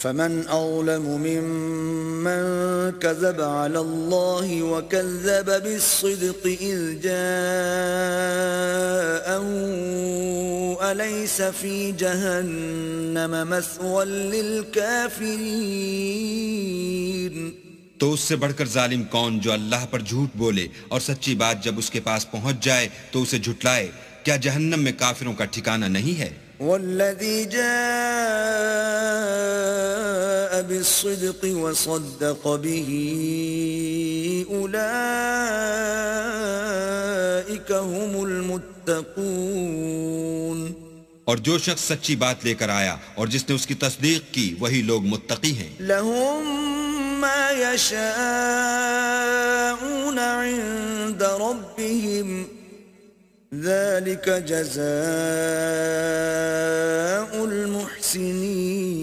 فمن أظلم ممن كذب على الله وكذب بالصدق إذ جاءه أليس في جهنم مثوى للكافرين تو اس سے بڑھ کر ظالم کون جو اللہ پر جھوٹ بولے اور سچی بات جب اس کے پاس پہنچ جائے تو اسے جھٹلائے؟ کیا جہنم میں کافروں کا ٹھکانہ نہیں ہے؟ والذي جاء بالصدق وصدق به أولئك هم المتقون اور جو شخص سچی بات لے کر آیا اور جس نے اس کی تصدیق کی وہی لوگ متقی ہیں۔ لهم ما يشاءون عند ربهم ذلك جزاء المحسنين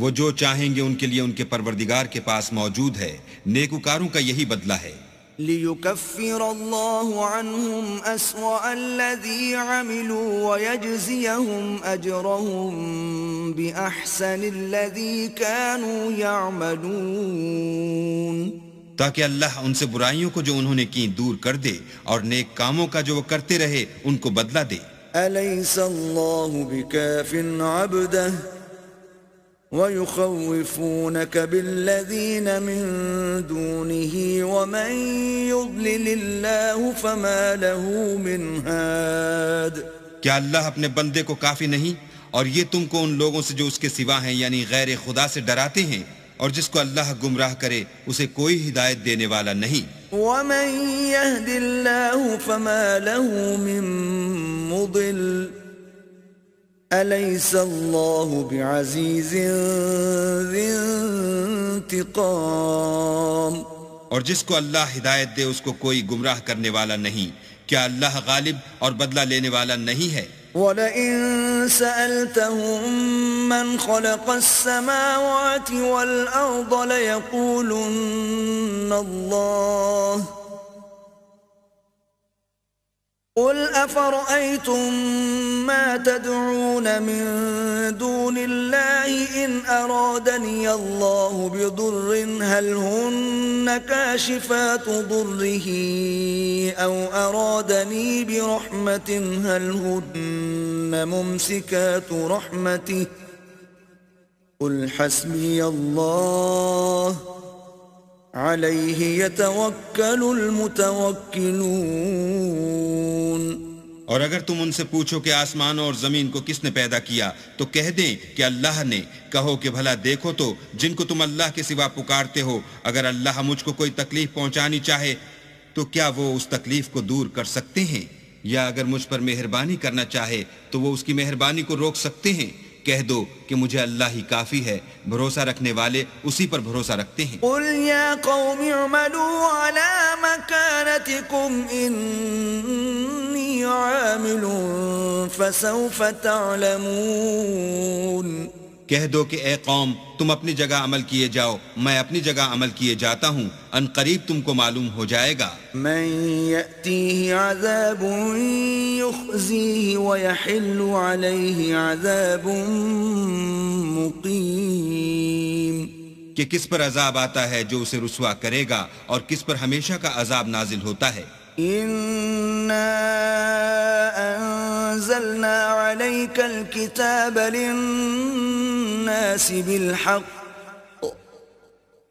وہ جو چاہیں گے ان کے لیے ان کے پروردگار کے پاس موجود ہے، نیکوکاروں کا یہی بدلہ ہے۔ ليكفر الله عنهم أسوأ الذي عملوا ويجزيهم أجرهم بأحسن الذي كانوا يعملون تاکہ اللہ ان سے برائیوں کو جو انہوں نے کی دور کر دے اور نیک کاموں کا جو وہ کرتے رہے ان کو بدلہ دے۔ أليس الله بكاف عبده ويخوفونك بالذين من دونه ومن يضلل الله فما له من هاد کیا اللہ اپنے بندے کو کافی نہیں اور یہ تم کو ان لوگوں سے جو اس کے سوا ہیں یعنی غیر خدا سے ڈراتے ہیں، اور جس کو اللہ گمراہ کرے اسے کوئی ہدایت دینے والا نہیں۔ ومن يهد الله فما له من مضل أليس الله بعزيز ذي انتقام اور جس کو اللہ ہدایت دے اس کو کوئی گمراہ کرنے والا نہیں، کیا اللہ غالب اور بدلہ لینے والا نہیں ہے؟ وَلَئِن سَأَلْتَهُم مَّنْ خَلَقَ السَّمَاوَاتِ وَالْأَرْضَ لَيَقُولُنَّ اللَّهُ قُلْ أَفَرَأَيْتُم مَّا تَدْعُونَ مِن دُونِ اللَّهِ إِنْ أَرَادَنِيَ اللَّهُ بِضُرٍّ هَلْ هُنَّ كَاشِفَاتُ ضُرِّهِ أَوْ أَرَادَنِي بِرَحْمَةٍ هَلْ هُنَّ مُمْسِكَاتُ رَحْمَتِهِ قُلْ حَسْبِيَ اللَّهُ علیہ یتوکل المتوکلون۔ اور اگر تم ان سے پوچھو کہ آسمانوں اور زمین کو کس نے پیدا کیا تو کہہ دیں کہ اللہ نے۔ کہو کہ بھلا دیکھو تو جن کو تم اللہ کے سوا پکارتے ہو، اگر اللہ مجھ کو کوئی تکلیف پہنچانی چاہے تو کیا وہ اس تکلیف کو دور کر سکتے ہیں؟ یا اگر مجھ پر مہربانی کرنا چاہے تو وہ اس کی مہربانی کو روک سکتے ہیں؟ کہہ دو کہ مجھے اللہ ہی کافی ہے، بھروسہ رکھنے والے اسی پر بھروسہ رکھتے ہیں۔ قل یا قوم اعملوا على مكانتكم انی عامل فسوف تعلمون۔ کہہ دو کہ اے قوم تم اپنی جگہ عمل کیے جاؤ، میں اپنی جگہ عمل کیے جاتا ہوں، ان قریب تم کو معلوم ہو جائے گا۔ من یأتیہ عذاب یخزیہ ویحل علیہ عذاب مقیم، کہ کس پر عذاب آتا ہے جو اسے رسوا کرے گا اور کس پر ہمیشہ کا عذاب نازل ہوتا ہے۔ إِنَّا أَنزَلْنَا عَلَيْكَ الْكِتَابَ لِلنَّاسِ بِالْحَقِّ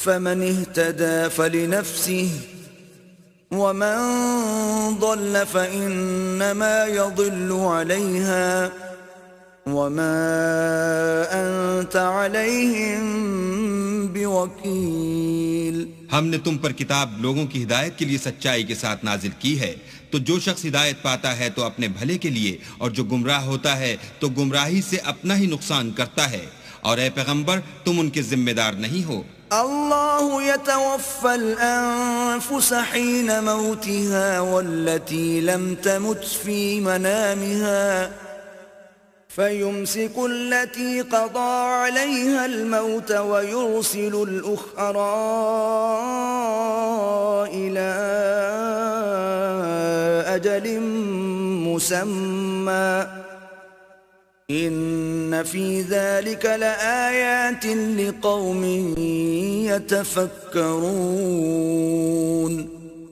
فَمَنِ اهْتَدَى فَلِنَفْسِهِ وَمَنْ ضَلَّ فَإِنَّمَا يَضِلُّ عَلَيْهَا وَمَا أَنْتَ عَلَيْهِمْ بِوَكِيلٍ۔ ہم نے تم پر کتاب لوگوں کی ہدایت کے لیے سچائی کے ساتھ نازل کی ہے، تو جو شخص ہدایت پاتا ہے تو اپنے بھلے کے لیے، اور جو گمراہ ہوتا ہے تو گمراہی سے اپنا ہی نقصان کرتا ہے، اور اے پیغمبر تم ان کے ذمہ دار نہیں ہو۔ اللہ يتوفى الأنفس حين موتها والتي لم تمت في منامها فيمسك التي قضى عليها الموت ويرسل الأخرى إلى أجل مسمى إن في ذلك لآيات لقوم يتفكرون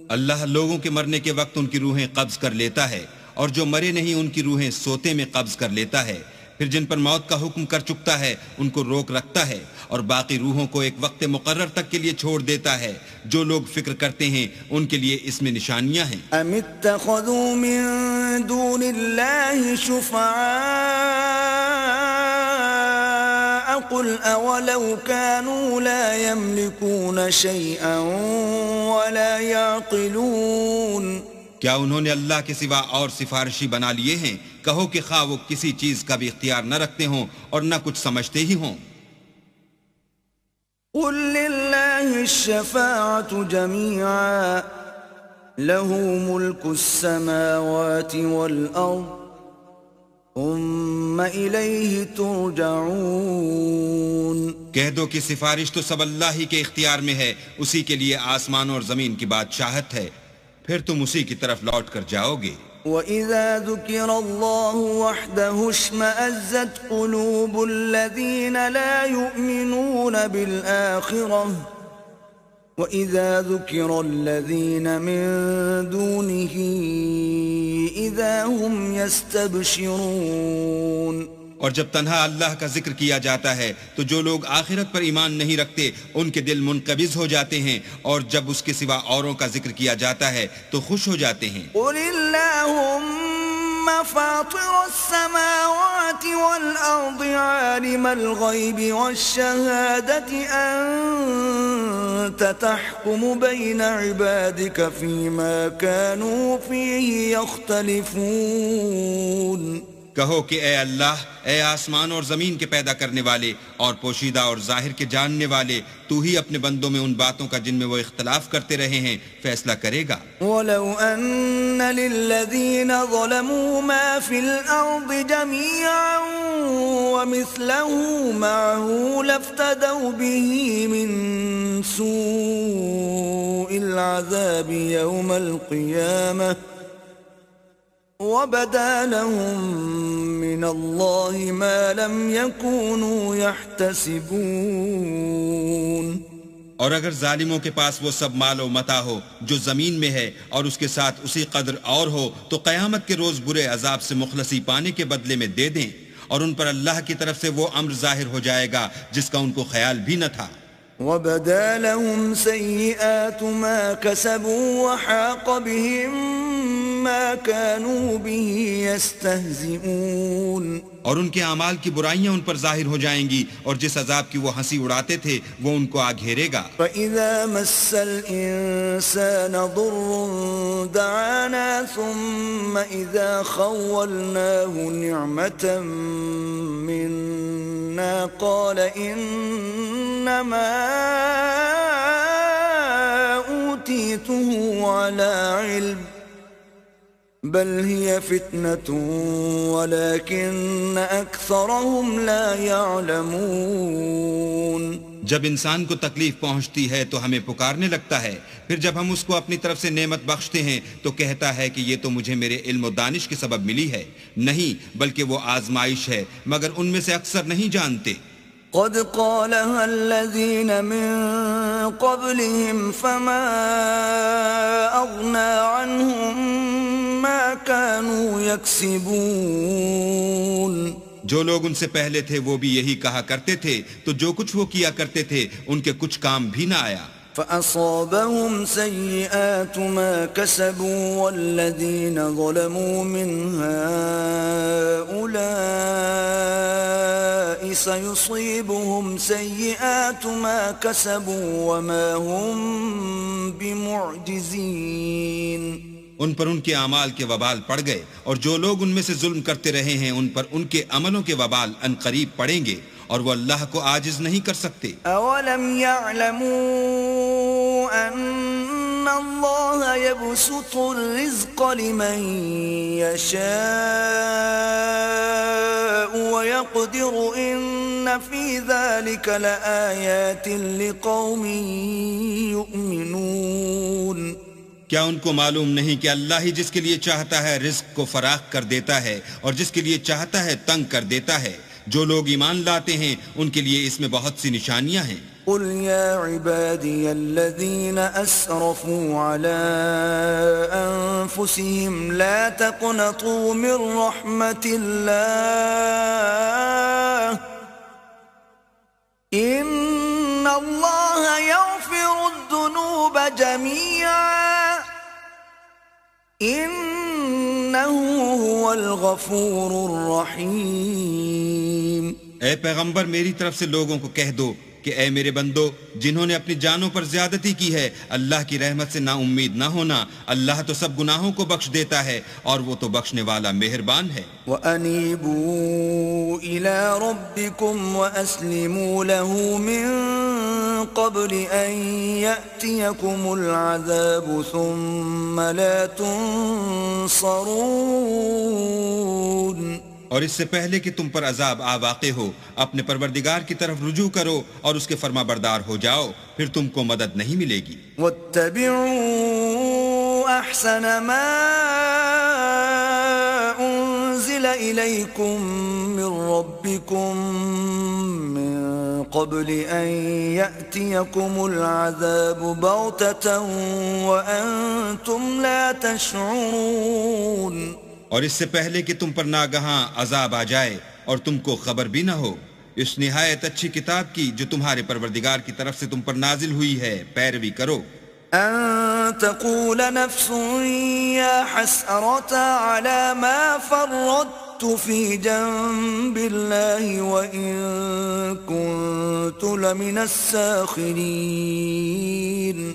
اللہ لوگوں کے مرنے کے وقت ان کی روحیں قبض کر لیتا ہے، اور جو مرے نہیں ان کی روحیں سوتے میں قبض کر لیتا ہے، پھر جن پر موت کا حکم کر چکتا ہے ان کو روک رکھتا ہے، اور باقی روحوں کو ایک وقت مقرر تک کے لیے چھوڑ دیتا ہے۔ جو لوگ فکر کرتے ہیں ان کے لیے اس میں نشانیاں ہیں۔ ام اتخذوا من دون اللہ شفعاء قل اولو كانوا لا يملكون شيئا ولا يعقلون کیا انہوں نے اللہ کے سوا اور سفارشی بنا لیے ہیں؟ کہو کہ خواہ وہ کسی چیز کا بھی اختیار نہ رکھتے ہوں اور نہ کچھ سمجھتے ہی ہوں۔ قل للہ الشفاعة جميعا له ملك السماوات والأرض ثم إليه ترجعون۔ کہہ دو کہ سفارش تو سب اللہ ہی کے اختیار میں ہے، اسی کے لیے آسمان اور زمین کی بادشاہت ہے، پھر تم اسی کی طرف لوٹ کر جاؤ گے۔ وَإِذَا ذُكِرَ اللَّهُ وَحْدَهُ اشْمَأَزَّتْ قُلُوبُ الَّذِينَ لَا يُؤْمِنُونَ بِالْآخِرَةِ وَإِذَا ذُكِرَ الَّذِينَ مِن دُونِهِ إِذَا هُمْ يَسْتَبْشِرُونَ۔ اور جب تنہا اللہ کا ذکر کیا جاتا ہے تو جو لوگ آخرت پر ایمان نہیں رکھتے ان کے دل منقبض ہو جاتے ہیں، اور جب اس کے سوا اوروں کا ذکر کیا جاتا ہے تو خوش ہو جاتے ہیں۔ قُلِ اللَّهُمَّ فَاطِرَ السَّمَاوَاتِ وَالْأَرْضِ عَالِمَ الْغَيْبِ وَالشَّهَادَةِ أَنْتَ تَحْكُمُ بَيْنَ عِبَادِكَ فِيمَا كَانُوا فِيهِ يَخْتَلِفُونَ۔ کہو کہ اے اللہ، اے آسمان اور زمین کے پیدا کرنے والے اور پوشیدہ اور ظاہر کے جاننے والے، تو ہی اپنے بندوں میں ان باتوں کا جن میں وہ اختلاف کرتے رہے ہیں فیصلہ کرے گا۔ وَلَوْ أَنَّ لِلَّذِينَ ظَلَمُوا مَا فِي الْأَرْضِ جَمِيعًا وَمِثْلَهُ مَعَهُ لَافْتَدَوْا بِهِ مِنْ سُوءِ الْعَذَابِ يَوْمَ الْقِيَامَةِ وَبَدَا لَهُم مِّنَ اللَّهِ مَا لَمْ يَكُونُوا يَحْتَسِبُونَ۔ اور اگر ظالموں کے پاس وہ سب مال و متاع ہو جو زمین میں ہے اور اس کے ساتھ اسی قدر اور ہو تو قیامت کے روز برے عذاب سے مخلصی پانے کے بدلے میں دے دیں، اور ان پر اللہ کی طرف سے وہ امر ظاہر ہو جائے گا جس کا ان کو خیال بھی نہ تھا۔ وَبَدَا لَهُمْ سَيِّئَاتُ مَا كَسَبُوا وَحَاقَ بِهِم مَا كَانُوا بِهِ يَسْتَهْزِئُونَ۔ اور ان کے اعمال کی برائیاں ان پر ظاہر ہو جائیں گی، اور جس عذاب کی وہ ہنسی اڑاتے تھے وہ ان کو آ گھیرے گا۔ فَإِذَا مَسَّ الْإِنسَانَ ضُرٌّ دَعَانَا ثُمَّ إِذَا خَوَّلْنَاهُ نِعْمَةً مِنَّا قَالَ إِنَّمَا أُوتِيتُهُ عَلَى عِلْمٍ بل هي فتنة ولكن أكثرهم لا يعلمون۔ جب انسان کو تکلیف پہنچتی ہے تو ہمیں پکارنے لگتا ہے، پھر جب ہم اس کو اپنی طرف سے نعمت بخشتے ہیں تو کہتا ہے کہ یہ تو مجھے میرے علم و دانش کے سبب ملی ہے۔ نہیں، بلکہ وہ آزمائش ہے، مگر ان میں سے اکثر نہیں جانتے۔ قد قالها الذين من قبلهم فما أغنى عنهم ما كانوا يكسبون۔ جو لوگ ان سے پہلے تھے وہ بھی یہی کہا کرتے تھے، تو جو کچھ وہ کیا کرتے تھے ان کے کچھ کام بھی نہ آیا۔ فأصابهم سيئات ما كسبوا والذين ظلموا من هؤلاء سيصيبهم سيئات ما كسبوا وما هم بمعجزين۔ ان پر ان کے اعمال کے وبال پڑ گئے، اور جو لوگ ان میں سے ظلم کرتے رہے ہیں ان پر ان کے عملوں کے وبال ان قریب پڑیں گے، اور وہ اللہ کو عاجز نہیں کر سکتے۔ اولم يعلموا ان اللہ يبسط الرزق لمن يشاء ويقدر ان في ذلك لآيات لقوم يؤمنون۔ کیا ان کو معلوم نہیں کہ اللہ ہی جس کے لیے چاہتا ہے رزق کو فراخ کر دیتا ہے اور جس کے لیے چاہتا ہے تنگ کر دیتا ہے؟ جو لوگ ایمان لاتے ہیں ان کے لیے اس میں بہت سی نشانیاں ہیں۔ قل يا عبادي الذين أسرفوا على أنفسهم لا تقنطوا من رحمة الله إن الله يغفر الذنوب جميعا إنه هو الغفور الرحيم۔ اے پیغمبر میری طرف سے لوگوں کو کہہ دو کہ اے میرے بندو جنہوں نے اپنی جانوں پر زیادتی کی ہے اللہ کی رحمت سے نا امید نہ ہونا، اللہ تو سب گناہوں کو بخش دیتا ہے اور وہ تو بخشنے والا مہربان ہے۔ وَأَنِيبُوا إِلَىٰ رَبِّكُمْ وَأَسْلِمُوا لَهُ مِن قَبْلِ أَن يَأْتِيَكُمُ الْعَذَابُ ثُمَّ لَا تُنصَرُونَ۔ اور اس سے پہلے کہ تم پر عذاب آ واقع ہو اپنے پروردگار کی طرف رجوع کرو اور اس کے فرما بردار ہو جاؤ، پھر تم کو مدد نہیں ملے گی۔ وَاتَّبِعُوا أَحْسَنَ مَا أُنزِلَ إِلَيْكُم مِّن رَّبِّكُم مِّن قَبْلِ أَن يَأْتِيَكُمُ الْعَذَابُ بَغْتَةً وَأَنتُمْ لَا تَشْعُرُونَ۔ اور اس سے پہلے کہ تم پر ناگہاں عذاب آ جائے اور تم کو خبر بھی نہ ہو، اس نہایت اچھی کتاب کی جو تمہارے پروردگار کی طرف سے تم پر نازل ہوئی ہے پیروی کرو۔ ان تقول نفس یا حسرة على ما فرطت في جنب الله وإن كنت لمن الساخرين،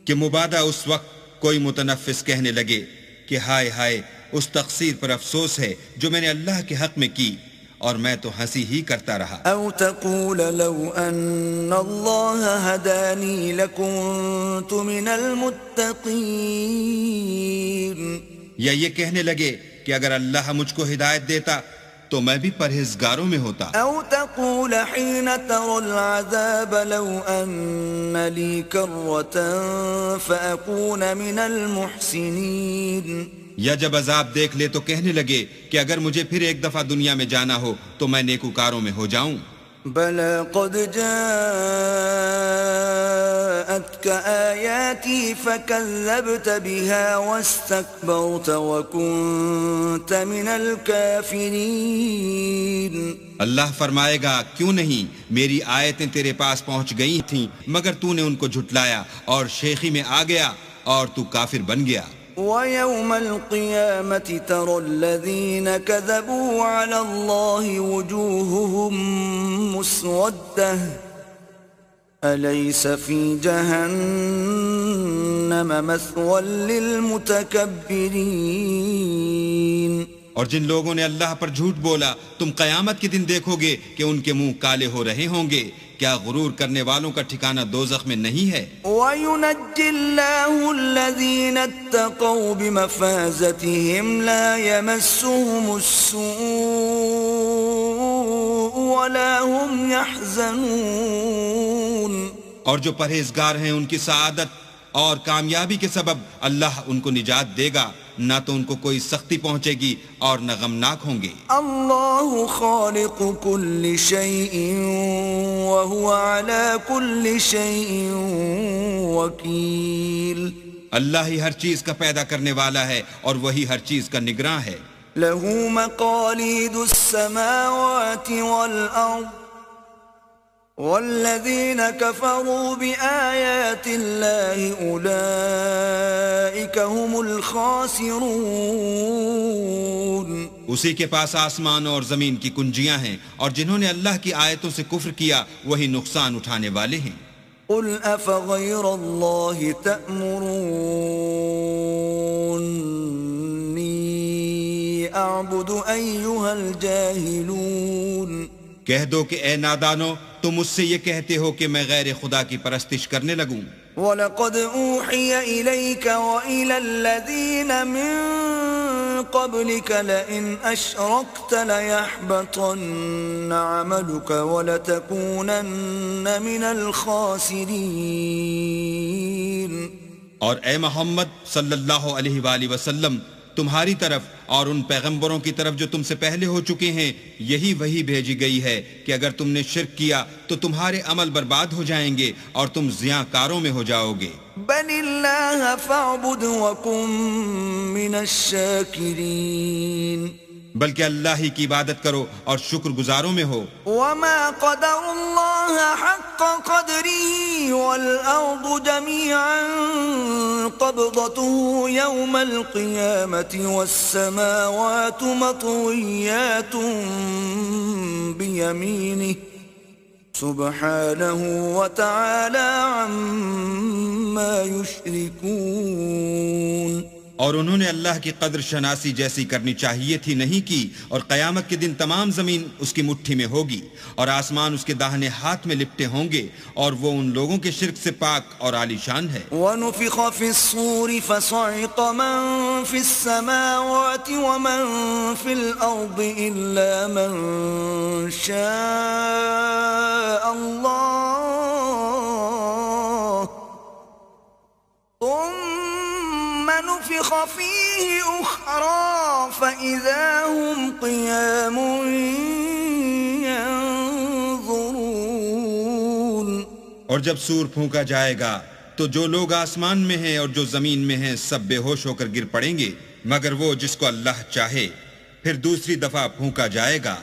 کہ مبادہ اس وقت کوئی متنفس کہنے لگے کہ ہائے ہائے اس تقصیر پر افسوس ہے جو میں نے اللہ کے حق میں کی اور میں تو ہنسی ہی کرتا رہا۔ او تقول لو ان اللہ ہدانی لکنت من المتقین، یا یہ کہنے لگے کہ اگر اللہ مجھ کو ہدایت دیتا تو میں بھی پرہیزگاروں میں ہوتا۔ او تقول حين ترى العذاب لو ان لي كرة فأكون من المحسنين، یا جب عذاب دیکھ لے تو کہنے لگے کہ اگر مجھے پھر ایک دفعہ دنیا میں جانا ہو تو میں نیکوکاروں میں ہو جاؤں۔ بلى قد جاءتك آياتي فكذبت بها واستكبرت وكنت من الكافرين۔ اللہ فرمائے گا کیوں نہیں، میری آیتیں تیرے پاس پہنچ گئی تھیں مگر تو نے ان کو جھٹلایا اور شیخی میں آ گیا اور تو کافر بن گیا۔ وَيَوْمَ الْقِيَامَةِ تَرَى الَّذِينَ كَذَبُوا عَلَى اللَّهِ وُجُوهُهُمْ مُسْوَدَّةٌ أَلَيْسَ فِي جَهَنَّمَ مَثْوًى لِّلْمُتَكَبِّرِينَ۔ اور جن لوگوں نے اللہ پر جھوٹ بولا تم قیامت کے دن دیکھو گے کہ ان کے منہ کالے ہو رہے ہوں گے، کیا غرور کرنے والوں کا ٹھکانہ دوزخ میں نہیں ہے؟ وَيُنَجِّ اللَّهُ الَّذِينَ اتَّقَوْا بِمَفَازَتِهِمْ لَا يَمَسُّهُمُ السُّوءُ وَلَا هُمْ يَحْزَنُونَ۔ اور جو پرہیزگار ہیں ان کی سعادت اور کامیابی کے سبب اللہ ان کو نجات دے گا، نہ تو ان کو کوئی سختی پہنچے گی اور نہ غمناک ہوں گے۔ اللہ خالق کل شیء وهو على كل شیء وکیل۔ اللہ ہی ہر چیز کا پیدا کرنے والا ہے اور وہی ہر چیز کا نگراں ہے۔ له مقاليد السماوات والأرض والذين كفروا بآيات الله أولئك هم الخاسرون۔ اسی کے پاس آسمان اور زمین کی کنجیاں ہیں اور جنہوں نے اللہ کی آیتوں سے کفر کیا وہی نقصان اٹھانے والے ہیں۔ قل أفغير الله تأمروني أعبد أيها الجاهلون۔ کہہ دو کہ اے نادانو تم مجھ سے یہ کہتے ہو کہ میں غیر خدا کی پرستش کرنے لگوں۔ وَلَقَدْ أُوحِيَ إِلَيْكَ وَإِلَى الَّذِينَ مِن قَبْلِكَ لَئِنْ أَشْرَكْتَ لَيَحْبَطَنَّ عَمَلُكَ وَلَتَكُونَنَّ مِنَ الْخَاسِرِينَ۔ اور اے محمد صلی اللہ علیہ وآلہ وسلم تمہاری طرف اور ان پیغمبروں کی طرف جو تم سے پہلے ہو چکے ہیں یہی وہی بھیجی گئی ہے کہ اگر تم نے شرک کیا تو تمہارے عمل برباد ہو جائیں گے اور تم زیاں کاروں میں ہو جاؤ گے. بل اللہ فاعبد وکن من الشاکرین، بلکہ اللہ ہی کی عبادت کرو اور شکر گزاروں میں ہو. وما قدر اللہ حق قدره والارض جميعا قبضته يوم القيامة والسماوات مطويات بيمينه سبحانه وتعالى عما يشركون. اور انہوں نے اللہ کی قدر شناسی جیسی کرنی چاہیے تھی نہیں کی، اور قیامت کے دن تمام زمین اس کی مٹھی میں ہوگی اور آسمان اس کے داہنے ہاتھ میں لپٹے ہوں گے، اور وہ ان لوگوں کے شرک سے پاک اور عالی شان ہے. وَنُفِخَ فِي الصُّورِ فَصَعِقَ مَن فِي السَّمَاوَاتِ وَمَن فِي الْأَرْضِ إِلَّا مَن شَاءَ اللَّهُ ثُمَّ نُفِخَ فِيهِ أُخْرَى فَإِذَا هُمْ قِيَامٌ يَنظُرُونَ. اور جب سور پھونکا جائے گا تو جو لوگ آسمان میں ہیں اور جو زمین میں ہیں سب بے ہوش ہو کر گر پڑیں گے مگر وہ جس کو اللہ چاہے. پھر دوسری دفعہ پھونکا جائے گا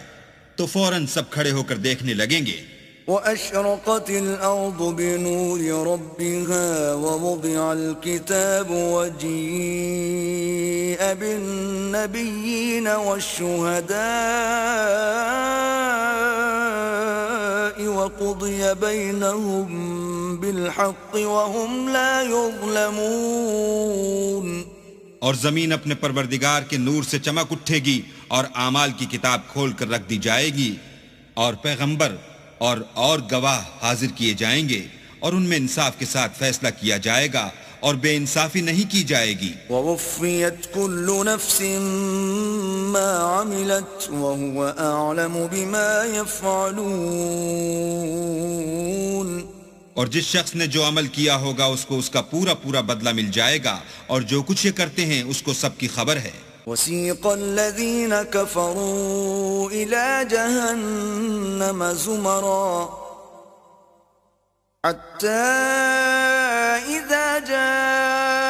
تو فوراً سب کھڑے ہو کر دیکھنے لگیں گے. وَأَشْرَقَتِ الْأَرْضُ بِنُورِ رَبِّهَا وَوُضِعَ الْكِتَابُ وَجِيءَ بِالنَّبِيِّينَ وَالشُّهَدَاءِ وَقُضِيَ بَيْنَهُم بِالْحَقِّ وَهُمْ لَا يُظْلَمُونَ. اور زمین اپنے پروردگار کے نور سے چمک اٹھے گی اور اعمال کی کتاب کھول کر رکھ دی جائے گی اور پیغمبر اور گواہ حاضر کیے جائیں گے اور ان میں انصاف کے ساتھ فیصلہ کیا جائے گا اور بے انصافی نہیں کی جائے گی. وَوَفِّيَتْ كُلُّ نَفْسٍ مَا عَمِلَتْ وَهُوَ أَعْلَمُ بِمَا يَفْعَلُونَ. اور جس شخص نے جو عمل کیا ہوگا اس کو اس کا پورا پورا بدلہ مل جائے گا اور جو کچھ یہ کرتے ہیں اس کو سب کی خبر ہے. وَسِيقَ الَّذِينَ كَفَرُوا إِلَى جَهَنَّمَ زُمَرًا حَتَّى إِذَا جَاءُوهَا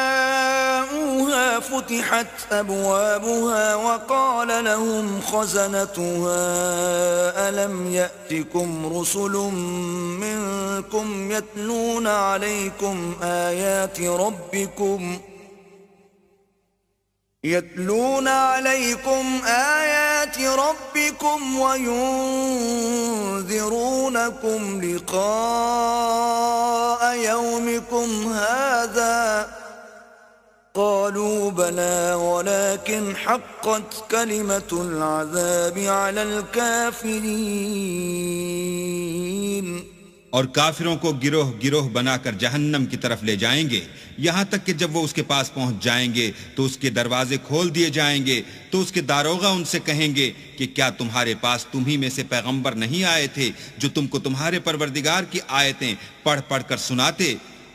فُتِحَتْ أَبْوَابُهَا وَقَالَ لَهُمْ خَزَنَتُهَا أَلَمْ يَأْتِكُمْ رُسُلٌ مِّنكُمْ يَتْلُونَ عَلَيْكُمْ آيَاتِ رَبِّكُمْ وَيُنذِرُونَكُمْ لِقَاءَ يَوْمِكُمْ هَذَا قَالُوا بَلَى وَلَكِنْ حَقَّتْ كَلِمَةُ الْعَذَابِ عَلَى الْكَافِرِينَ. اور کافروں کو گروہ گروہ بنا کر جہنم کی طرف لے جائیں گے یہاں تک کہ جب وہ اس کے پاس پہنچ جائیں گے تو اس کے دروازے کھول دیے جائیں گے تو اس کے داروغہ ان سے کہیں گے کہ کیا تمہارے پاس تمہیں میں سے پیغمبر نہیں آئے تھے جو تم کو تمہارے پروردگار کی آیتیں پڑھ پڑھ کر سناتے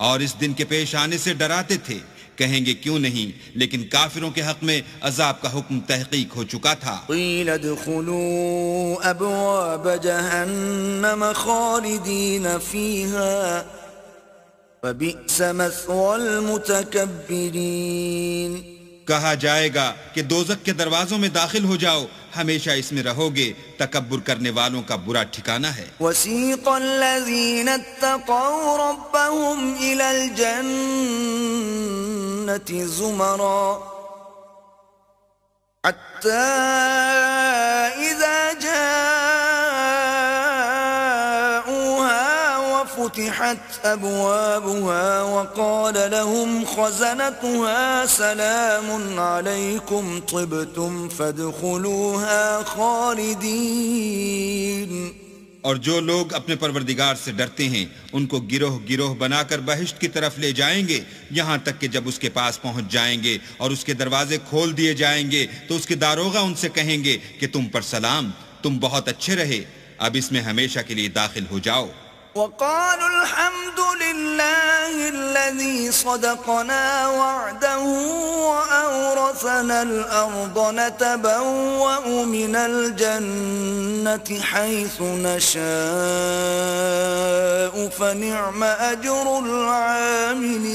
اور اس دن کے پیش آنے سے ڈراتے تھے. کہیں گے کیوں نہیں، لیکن کافروں کے حق میں عذاب کا حکم تحقیق ہو چکا تھا. قیل ادخلوا ابواب جہنم خالدین فیہا فبئس مثوى المتکبرین. کہا جائے گا کہ دوزخ کے دروازوں میں داخل ہو جاؤ، ہمیشہ اس میں رہو گے، تکبر کرنے والوں کا برا ٹھکانہ ہے. وسیق الذین اتقوا ربهم الى الجنة زمرا حتى اذا جاءوها وفتحت ابوابها وقال لهم خزنتها سلام عليكم طبتم فادخلوها خالدين. اور جو لوگ اپنے پروردگار سے ڈرتے ہیں ان کو گروہ گروہ بنا کر بہشت کی طرف لے جائیں گے یہاں تک کہ جب اس کے پاس پہنچ جائیں گے اور اس کے دروازے کھول دیے جائیں گے تو اس کے داروغہ ان سے کہیں گے کہ تم پر سلام، تم بہت اچھے رہے، اب اس میں ہمیشہ کے لیے داخل ہو جاؤ. وقالوا الحمد لله الذي صدقنا وعده وأورثنا الأرض نتبوأ من الجنة حيث نشاء فنعم أجر العاملين.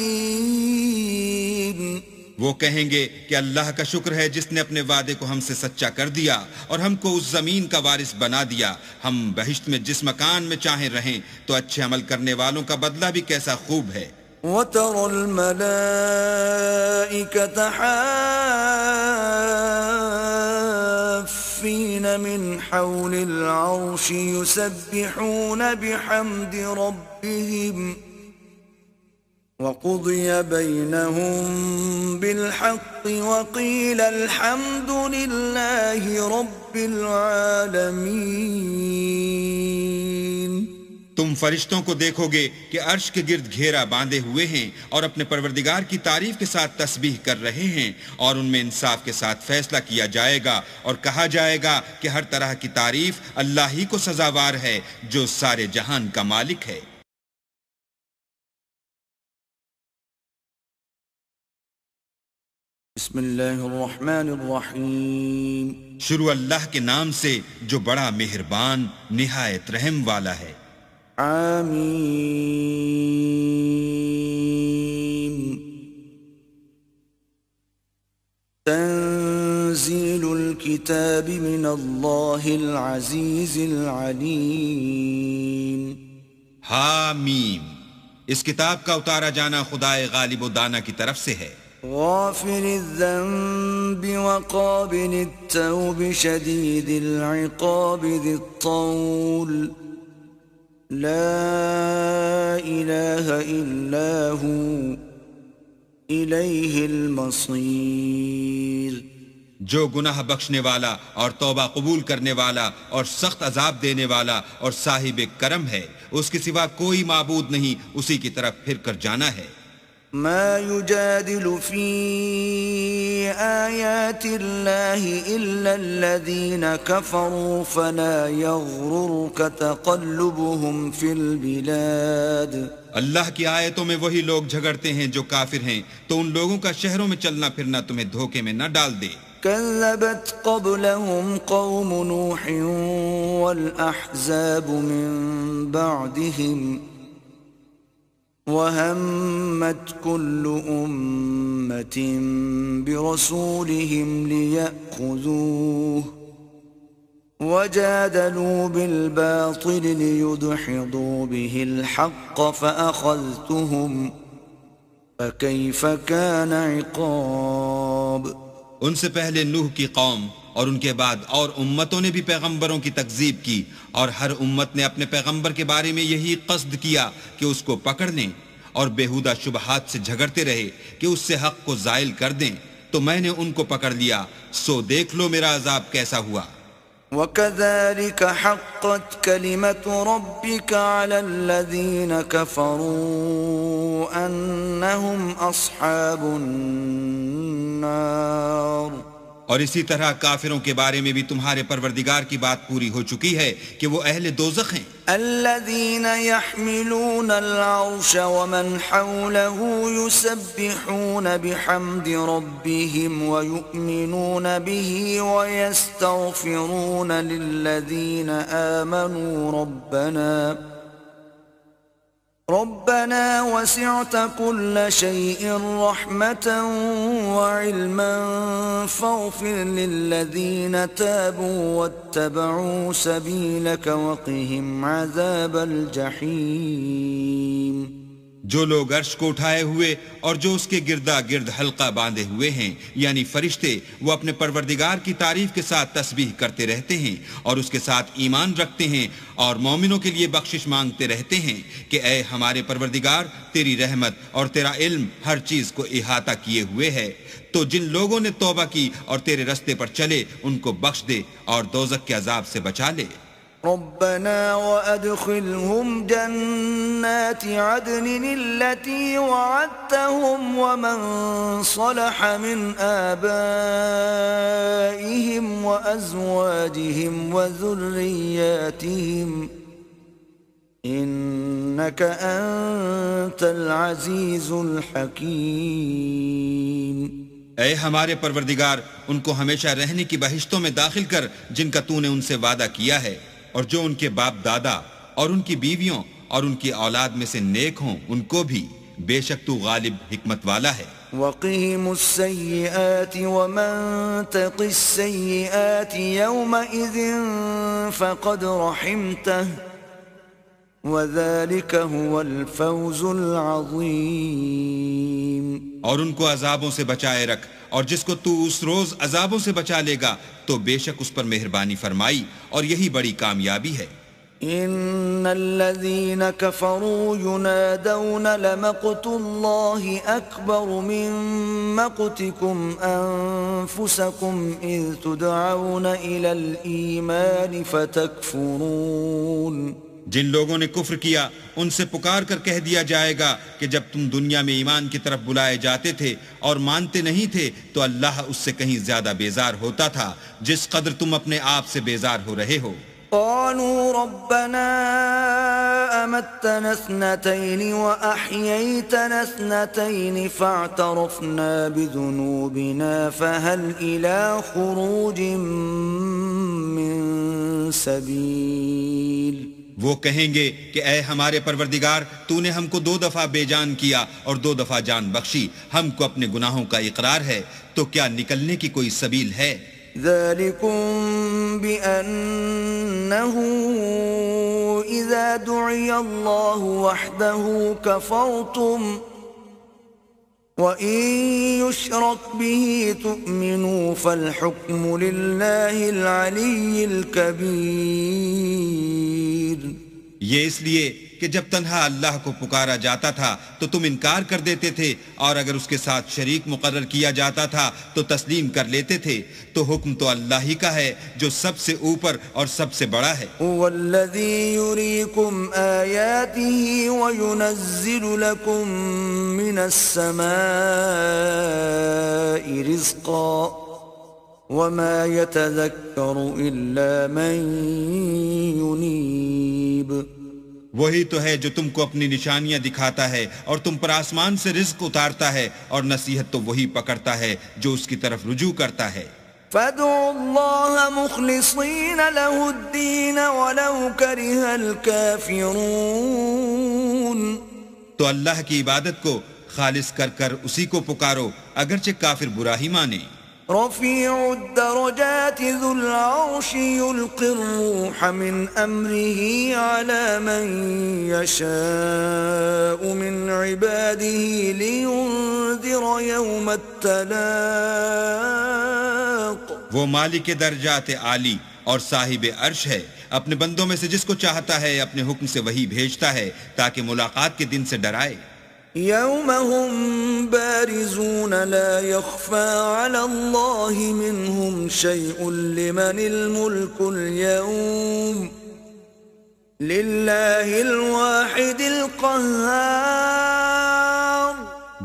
وہ کہیں گے کہ اللہ کا شکر ہے جس نے اپنے وعدے کو ہم سے سچا کر دیا اور ہم کو اس زمین کا وارث بنا دیا. ہم بہشت میں جس مکان میں چاہیں رہیں تو اچھے عمل کرنے والوں کا بدلہ بھی کیسا خوب ہے. وَتَرَى الْمَلَائِكَةَ حَافِّينَ مِنْ حَوْلِ الْعَرْشِ يُسَبِّحُونَ بِحَمْدِ رَبِّهِمْ وَقُضِيَ بَيْنَهُم بِالْحَقِّ وَقِيلَ الْحَمْدُ لِلَّهِ رَبِّ الْعَالَمِينَ. تم فرشتوں کو دیکھو گے کہ عرش کے گرد گھیرا باندھے ہوئے ہیں اور اپنے پروردگار کی تعریف کے ساتھ تسبیح کر رہے ہیں اور ان میں انصاف کے ساتھ فیصلہ کیا جائے گا اور کہا جائے گا کہ ہر طرح کی تعریف اللہ ہی کو سزاوار ہے جو سارے جہان کا مالک ہے. بسم اللہ الرحمن الرحیم. شروع اللہ کے نام سے جو بڑا مہربان نہایت رحم والا ہے. آمین. تنزیل الکتاب من اللہ العزیز العلیم. حامیم. اس کتاب کا اتارا جانا خدائے غالب و دانا کی طرف سے ہے. غافر الذنب وقابل التوب شدید العقاب ذی الطول لا الہ الا ہو الیہ المصیر. جو گناہ بخشنے والا اور توبہ قبول کرنے والا اور سخت عذاب دینے والا اور صاحب کرم ہے، اس کے سوا کوئی معبود نہیں، اسی کی طرف پھر کر جانا ہے. ما يجادل في آيات الله إلا الذين كفروا فلا يغررك تقلبهم في البلاد. اللہ کی آیتوں میں وہی لوگ جھگڑتے ہیں جو کافر ہیں، تو ان لوگوں کا شہروں میں چلنا پھرنا تمہیں دھوکے میں نہ ڈال دے. كذبت قبلهم قوم نوح والأحزاب من بعدهم وَهَمَّتْ كُلُّ أُمَّةٍ بِرَسُولِهِمْ لِيَأْخُذُوهُ وَجَادَلُوا بِالْبَاطِلِ لِيُدْحِضُوا بِهِ الْحَقَّ فَأَخَذْتُهُمْ فَكَيْفَ كَانَ عِقَابِ. ان سے پہلے نوح کی قوم اور ان کے بعد اور امتوں نے بھی پیغمبروں کی تکذیب کی، اور ہر امت نے اپنے پیغمبر کے بارے میں یہی قصد کیا کہ اس کو پکڑ لیں اور بےہودہ شبہات سے جھگڑتے رہے کہ اس سے حق کو زائل کر دیں، تو میں نے ان کو پکڑ لیا، سو دیکھ لو میرا عذاب کیسا ہوا. وَكَذَلِكَ حَقَّتْ كَلِمَةُ رَبِّكَ عَلَى الَّذِينَ كَفَرُوا أَنَّهُمْ أَصْحَابُ النَّارِ. اور اسی طرح کافروں کے بارے میں بھی تمہارے پروردگار کی بات پوری ہو چکی ہے کہ وہ اہل دوزخ ہیں. الذين يحملون العرش ومن حوله يسبحون بحمد ربهم ويؤمنون به ويستغفرون للذين آمنوا ربنا وسعت كل شيء رحمة وعلما فاغفر للذين تابوا واتبعوا سبيلك وقهم عذاب الجحيم. جو لوگ عرش کو اٹھائے ہوئے اور جو اس کے گردا گرد حلقہ باندھے ہوئے ہیں یعنی فرشتے، وہ اپنے پروردگار کی تعریف کے ساتھ تسبیح کرتے رہتے ہیں اور اس کے ساتھ ایمان رکھتے ہیں اور مومنوں کے لیے بخشش مانگتے رہتے ہیں کہ اے ہمارے پروردگار، تیری رحمت اور تیرا علم ہر چیز کو احاطہ کیے ہوئے ہے، تو جن لوگوں نے توبہ کی اور تیرے رستے پر چلے ان کو بخش دے اور دوزخ کے عذاب سے بچا لے. ربنا وأدخلهم جنات عدن التي وعدتهم ومن صلح من آبائهم وأزواجهم وذرياتهم إنك أنت العزيز الحكيم. اے ہمارے پروردگار، ان کو ہمیشہ رہنے کی بہشتوں میں داخل کر جن کا تو نے ان سے وعدہ کیا ہے، اور جو ان کے باپ دادا اور ان کی بیویوں اور ان کی اولاد میں سے نیک ہوں ان کو بھی، بے شک تو غالب حکمت والا ہے. وقهم السيئات ومن تق السيئات يومئذ فقد رحمته وذلك هو الفوز العظيم. اور ان کو عذابوں سے بچائے رکھ، اور جس کو تو اس روز عذابوں سے بچا لے گا تو بے شک اس پر مہربانی فرمائی، اور یہی بڑی کامیابی ہے. ان الذين كفروا ينادون لمقت الله اكبر من مقتكم انفسكم اذ تدعون الى الايمان فتكفرون. جن لوگوں نے کفر کیا ان سے پکار کر کہہ دیا جائے گا کہ جب تم دنیا میں ایمان کی طرف بلائے جاتے تھے اور مانتے نہیں تھے تو اللہ اس سے کہیں زیادہ بیزار ہوتا تھا جس قدر تم اپنے آپ سے بیزار ہو رہے ہو. قالوا ربنا امتنا اثنتين واحييتنا اثنتين فاعترفنا بذنوبنا فهل الى خروج من سبيل. وہ کہیں گے کہ اے ہمارے پروردگار، تو نے ہم کو 2 دفعہ بے جان کیا اور 2 دفعہ جان بخشی، ہم کو اپنے گناہوں کا اقرار ہے، تو کیا نکلنے کی کوئی سبیل ہے؟ ذلكم بأنه إذا دعي الله وحده كفرتم وإن يشرك به تؤمنوا فالحكم لله العلي الكبير. یہ اس لیے کہ جب تنہا اللہ کو پکارا جاتا تھا تو تم انکار کر دیتے تھے، اور اگر اس کے ساتھ شریک مقرر کیا جاتا تھا تو تسلیم کر لیتے تھے، تو حکم تو اللہ ہی کا ہے جو سب سے اوپر اور سب سے بڑا ہے. هو الذي يريكم آياته وينزل لكم من السماء رزقا وما يتذكر إلا من ينيب. وہی تو ہے جو تم کو اپنی نشانیاں دکھاتا ہے اور تم پر آسمان سے رزق اتارتا ہے، اور نصیحت تو وہی پکڑتا ہے جو اس کی طرف رجوع کرتا ہے. فادعوا الله مخلصين له الدين ولو كره الكافرون. تو اللہ کی عبادت کو خالص کر کر اسی کو پکارو اگرچہ کافر برا ہی مانے. رفيع الدرجات ذو العرش يلقي الروح من أمره على من يشاء من عباده لينذر يوم التلاق. وہ مالک درجات عالی اور صاحب عرش ہے، اپنے بندوں میں سے جس کو چاہتا ہے اپنے حکم سے وہی بھیجتا ہے تاکہ ملاقات کے دن سے ڈرائے. يوم هم بارزون لا يخفى على الله منهم شيء لمن الملك اليوم لله الواحد القهار.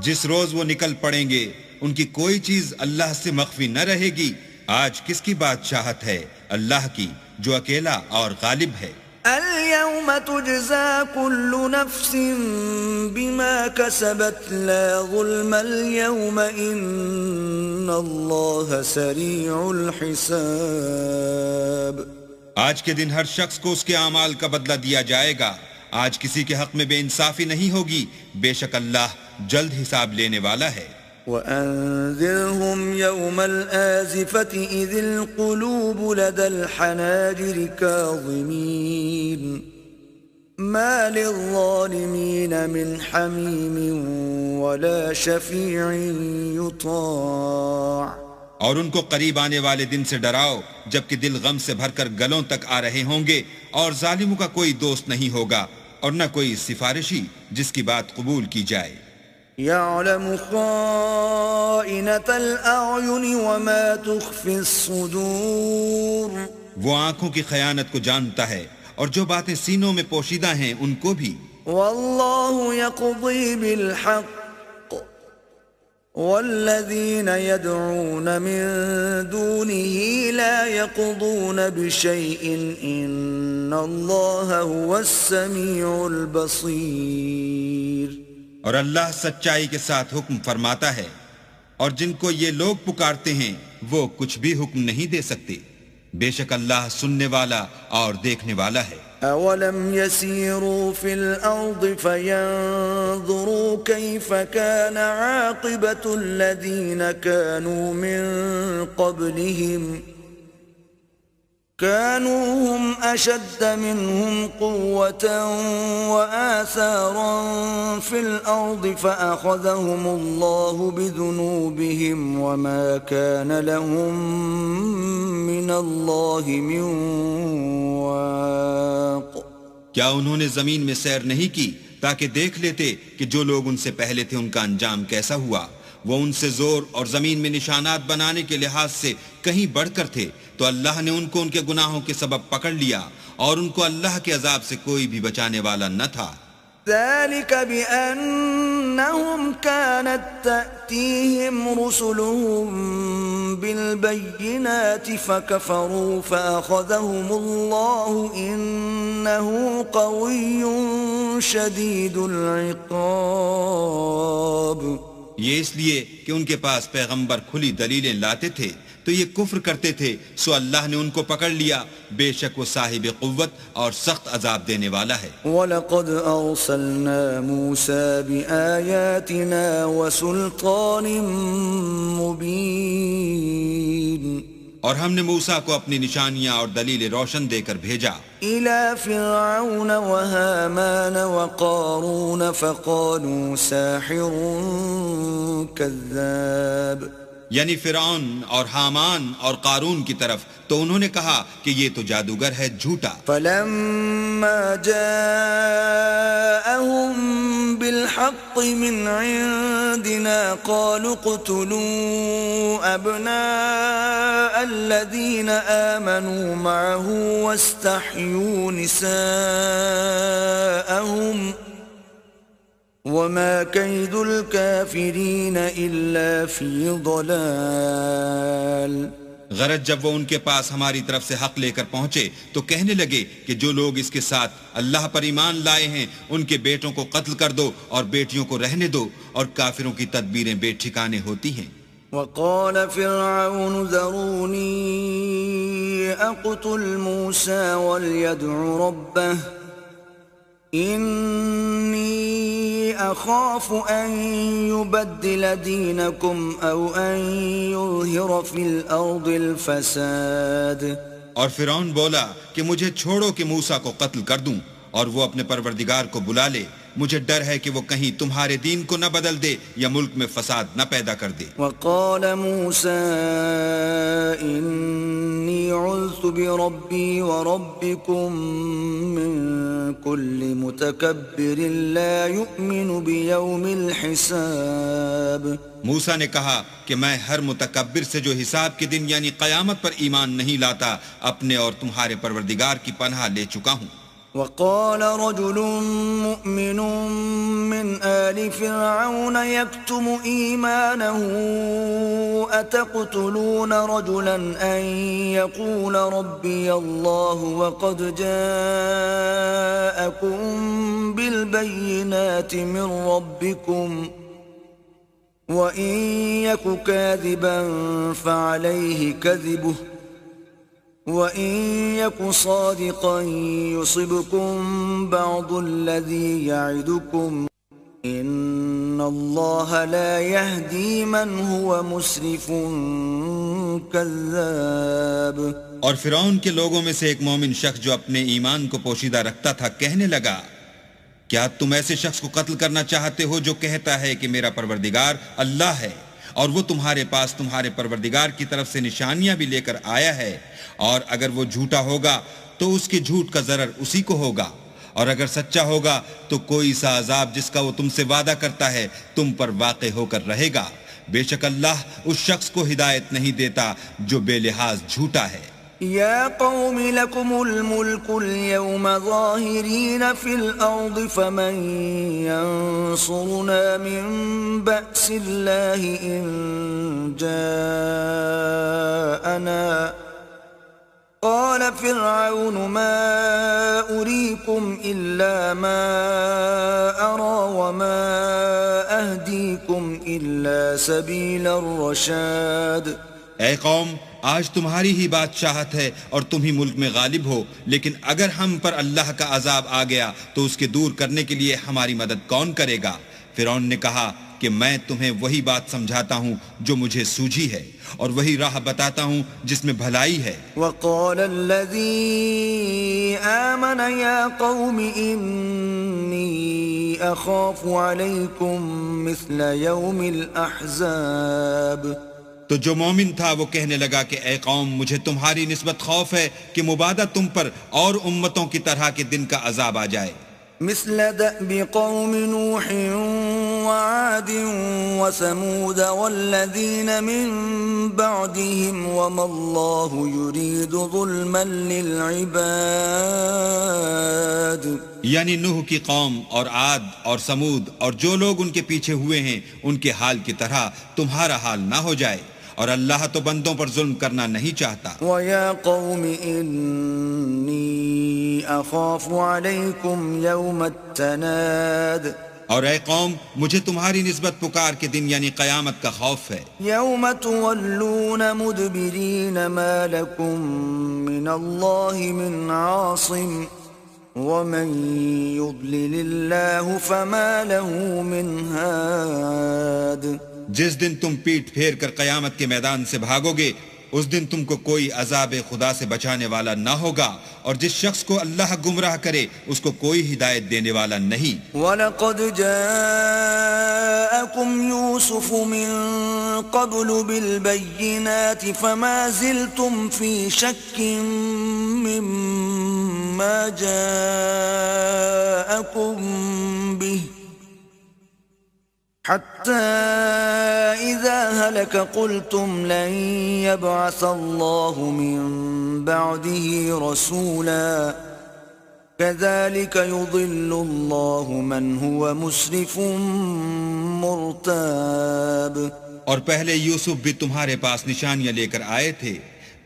جس روز وہ نکل پڑیں گے ان کی کوئی چیز اللہ سے مخفی نہ رہے گی. آج کس کی بادشاہت ہے؟ اللہ کی جو اکیلا اور غالب ہے. اليوم تجزى كل نفس بما كسبت لا ظلم اليوم إن الله سريع الحساب. آج کے دن ہر شخص کو اس کے اعمال کا بدلہ دیا جائے گا. آج کسی کے حق میں بے انصافی نہیں ہوگی، بے شک اللہ جلد حساب لینے والا ہے. وأنذرهم يوم الآزفة إذ القلوب لدى الحناجر كاظمين ما للظالمين من حميم ولا شفيع يطاع. اور ان کو قریب آنے والے دن سے ڈراؤ جبکہ دل غم سے بھر کر گلوں تک آ رہے ہوں گے، اور ظالموں کا کوئی دوست نہیں ہوگا اور نہ کوئی سفارشی جس کی بات قبول کی جائے. يعلم خائنة الأعين وما تخفي الصدور. وہ آنکھوں کی خیانت کو جانتا ہے اور جو باتیں سینوں میں پوشیدہ ہیں ان کو بھی. والله يقضي بالحق والذين يدعون من دونه لا يقضون بشيء إن الله هو السميع البصير. اور اللہ سچائی کے ساتھ حکم فرماتا ہے، اور جن کو یہ لوگ پکارتے ہیں وہ کچھ بھی حکم نہیں دے سکتے، بے شک اللہ سننے والا اور دیکھنے والا ہے. أولم يسيروا في الأرض فينظروا كيف كان عاقبة الذين كانوا من قبلهم كانوا هم أشد منهم قوة وآثارا في الأرض فأخذهم الله بذنوبهم وما كان لهم من الله من واق. کیا انہوں نے زمین میں سیر نہیں کی تاکہ دیکھ لیتے کہ جو لوگ ان سے پہلے تھے ان کا انجام کیسا ہوا؟ وہ ان سے زور اور زمین میں نشانات بنانے کے لحاظ سے کہیں بڑھ کر تھے، تو اللہ نے ان کو ان کے گناہوں کے سبب پکڑ لیا اور ان کو اللہ کے عذاب سے کوئی بھی بچانے والا نہ تھا. ذلك بأنهم كانت تأتيهم رسلهم بالبينات فكفروا فأخذهم الله إنه قوي شديد العقاب. یہ اس لیے کہ ان کے پاس پیغمبر کھلی دلیلیں لاتے تھے تو یہ کفر کرتے تھے، سو اللہ نے ان کو پکڑ لیا، بے شک وہ صاحب قوت اور سخت عذاب دینے والا ہے. وَلَقَدْ أَرْسَلْنَا مُوسَى بِآيَاتِنَا وَسُلْطَانٍ مُبِينٍ. اور ہم نے موسیٰ کو اپنی نشانیاں اور دلیل روشن دے کر بھیجا إِلَى فِرْعَوْنَ وَهَامَانَ وَقَارُونَ فَقَالُوا سَاحِرٌ كَذَّابٌ. یعنی فرعون اور حامان اور قارون کی طرف، تو انہوں نے کہا کہ یہ تو جادوگر ہے، جھوٹا. فَلَمَّا جَاءَهُم بِالْحَقِّ مِنْ عِندِنَا قَالُوا اقْتُلُوا أَبْنَاءَ الَّذِينَ آمَنُوا مَعَهُ وَاسْتَحْيُوا نِسَاءَهُمْ وَمَا كَيْدُ الْكَافِرِينَ إِلَّا فِي ضَلَالٍ. غرض جب وہ ان کے پاس ہماری طرف سے حق لے کر پہنچے تو کہنے لگے کہ جو لوگ اس کے ساتھ اللہ پر ایمان لائے ہیں ان کے بیٹوں کو قتل کر دو اور بیٹیوں کو رہنے دو، اور کافروں کی تدبیریں بے ٹھکانے ہوتی ہیں. وقال فرعون ذروني أقتل موسى وليدع ربه إني أخاف أن يبدل دينكم أو أن يظهر في الأرض الفساد. اور فرعون بولا کہ مجھے چھوڑو کہ موسیٰ کو قتل کر دوں اور وہ اپنے پروردگار کو بلا لے، مجھے ڈر ہے کہ وہ کہیں تمہارے دین کو نہ بدل دے یا ملک میں فساد نہ پیدا کر دے. وقال موسى إني عذت بربي وربكم من كل متكبر لا يؤمن بيوم الحساب. موسیٰ نے کہا کہ میں ہر متکبر سے جو حساب کے دن یعنی قیامت پر ایمان نہیں لاتا اپنے اور تمہارے پروردگار کی پناہ لے چکا ہوں. وقال رجل مؤمن من آل فرعون يكتم إيمانه أتقتلون رجلا أن يقول ربي الله وقد جاءكم بالبينات من ربكم وإن يك كاذبا فعليه كذبه وَإِن يَكُ صَادِقًا يُصِبْكُم بَعْضُ الَّذِي يَعِدُكُمْ إِنَّ اللَّهَ لَا يَهْدِي مَنْ هُوَ مُسْرِفٌ كَذَّابٌ. اور فرعون کے لوگوں میں سے ایک مومن شخص جو اپنے ایمان کو پوشیدہ رکھتا تھا کہنے لگا، کیا تم ایسے شخص کو قتل کرنا چاہتے ہو جو کہتا ہے کہ میرا پروردگار اللہ ہے اور وہ تمہارے پاس تمہارے پروردگار کی طرف سے نشانیاں بھی لے کر آیا ہے، اور اگر وہ جھوٹا ہوگا تو اس کے جھوٹ کا ضرر اسی کو ہوگا، اور اگر سچا ہوگا تو کوئی سا عذاب جس کا وہ تم سے وعدہ کرتا ہے تم پر واقع ہو کر رہے گا. بے شک اللہ اس شخص کو ہدایت نہیں دیتا جو بے لحاظ جھوٹا ہے. يا قوم لكم الملك اليوم ظاهرين في الأرض فمن ينصرنا من بأس الله إن جاءنا قال فرعون ما أريكم إلا ما أرى وما أهديكم إلا سبيل الرشاد. اے قوم، آج تمہاری ہی بادشاہت ہے اور تم ہی ملک میں غالب ہو، لیکن اگر ہم پر اللہ کا عذاب آ گیا تو اس کے دور کرنے کے لیے ہماری مدد کون کرے گا؟ فرعون نے کہا کہ میں تمہیں وہی بات سمجھاتا ہوں جو مجھے سوجھی ہے اور وہی راہ بتاتا ہوں جس میں بھلائی ہے. وقال الذي آمن يا قوم إني أخاف عليكم مثل يوم الأحزاب. تو جو مومن تھا وہ کہنے لگا کہ اے قوم، مجھے تمہاری نسبت خوف ہے کہ مبادہ تم پر اور امتوں کی طرح کے دن کا عذاب آ جائے. مثل دأب قوم نوح وعاد وثمود والذين من بعدهم وما الله يريد ظلما للعباد. یعنی نوح کی قوم اور عاد اور سمود اور جو لوگ ان کے پیچھے ہوئے ہیں ان کے حال کی طرح تمہارا حال نہ ہو جائے، اور اللہ تو بندوں پر ظلم کرنا نہیں چاہتا. وَيَا قَوْمِ إِنِّي أَخَافُ عَلَيْكُمْ يَوْمَ التَّنَادِ. اور اے قوم، مجھے تمہاری نسبت پکار کے دن یعنی قیامت کا خوف ہے. يَوْمَ تُوَلُّونَ مُدْبِرِينَ مَا لَكُمْ مِنَ اللَّهِ مِنْ عَاصِمٍ وَمَنْ يُضْلِلِ اللَّهُ فَمَا لَهُ مِنْ هَادٍ. جس دن تم پیٹ پھیر کر قیامت کے میدان سے بھاگو گے اس دن تم کو کوئی عذاب خدا سے بچانے والا نہ ہوگا، اور جس شخص کو اللہ گمراہ کرے اس کو کوئی ہدایت دینے والا نہیں. وَلَقَدْ جَاءَكُمْ يُوسُفُ مِنْ قَبْلُ بِالْبَيِّنَاتِ فَمَا زِلْتُمْ فِي شَكٍّ مِّمَّا جَاءَكُمْ بِهِ حتى إذا هلك قلتم لن يبعث الله من بعده رسولا كذلك يضل الله من هو مسرف مرتاب. اور پہلے یوسف بھی تمہارے پاس نشانیاں لے کر آئے تھے،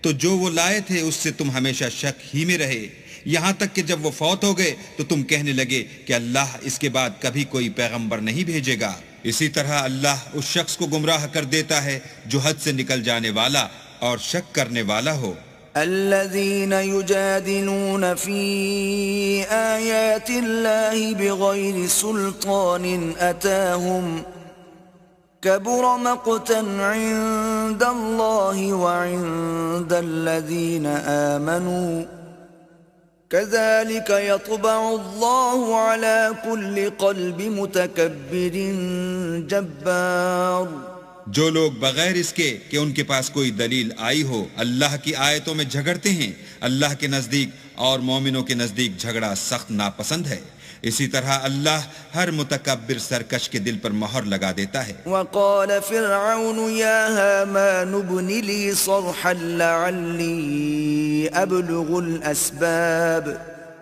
تو جو وہ لائے تھے اس سے تم ہمیشہ شک ہی میں رہے، یہاں تک کہ جب وہ فوت ہو گئے تو تم کہنے لگے کہ اللہ اس کے بعد کبھی کوئی پیغمبر نہیں بھیجے گا. اسی طرح اللہ اس شخص کو گمراہ کر دیتا ہے جو حد سے نکل جانے والا اور شک کرنے والا ہو. الذين يجادلون في آيات الله بغير سلطان أتاهم كبر مقتا عند الله وعند الذين آمنوا كذلك يطبع الله على كل قلب متكبر جبار. جو لوگ بغیر اس کے کہ ان کے پاس کوئی دلیل آئی ہو اللہ کی آیتوں میں جھگڑتے ہیں، اللہ کے نزدیک اور مومنوں کے نزدیک جھگڑا سخت ناپسند ہے. اسی طرح اللہ ہر متکبر سرکش کے دل پر مہر لگا دیتا ہے. وقال فرعون يا هامان ابن لي صرحا لعلي ابلغ الاسباب.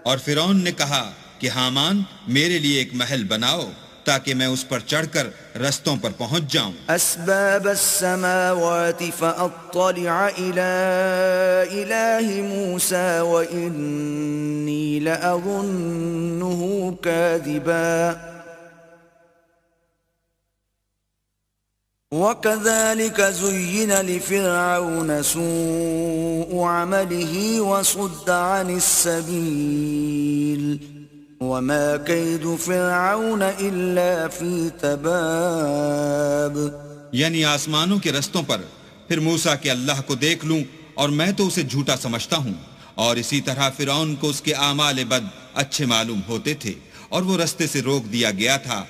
اور فرعون نے کہا کہ حامان میرے لیے ایک محل بناؤ تاکہ میں اس پر چڑھ کر رستوں پر پہنچ جاؤں. اسباب السماوات فاطلع الى اله موسى واني لاظنه كاذبا وكذلك زين لفرعون سوء عمله وصد عن السبيل وما كيد فرعون الا في تباب. یعنی آسمانوں کے رستوں پر پھر موسیٰ کے اللہ کو دیکھ لوں اور میں تو اسے جھوٹا سمجھتا ہوں، اور اسی طرح فرعون کو اس کے اعمال بد اچھے معلوم ہوتے تھے اور وہ رستے سے روک دیا گیا تھا،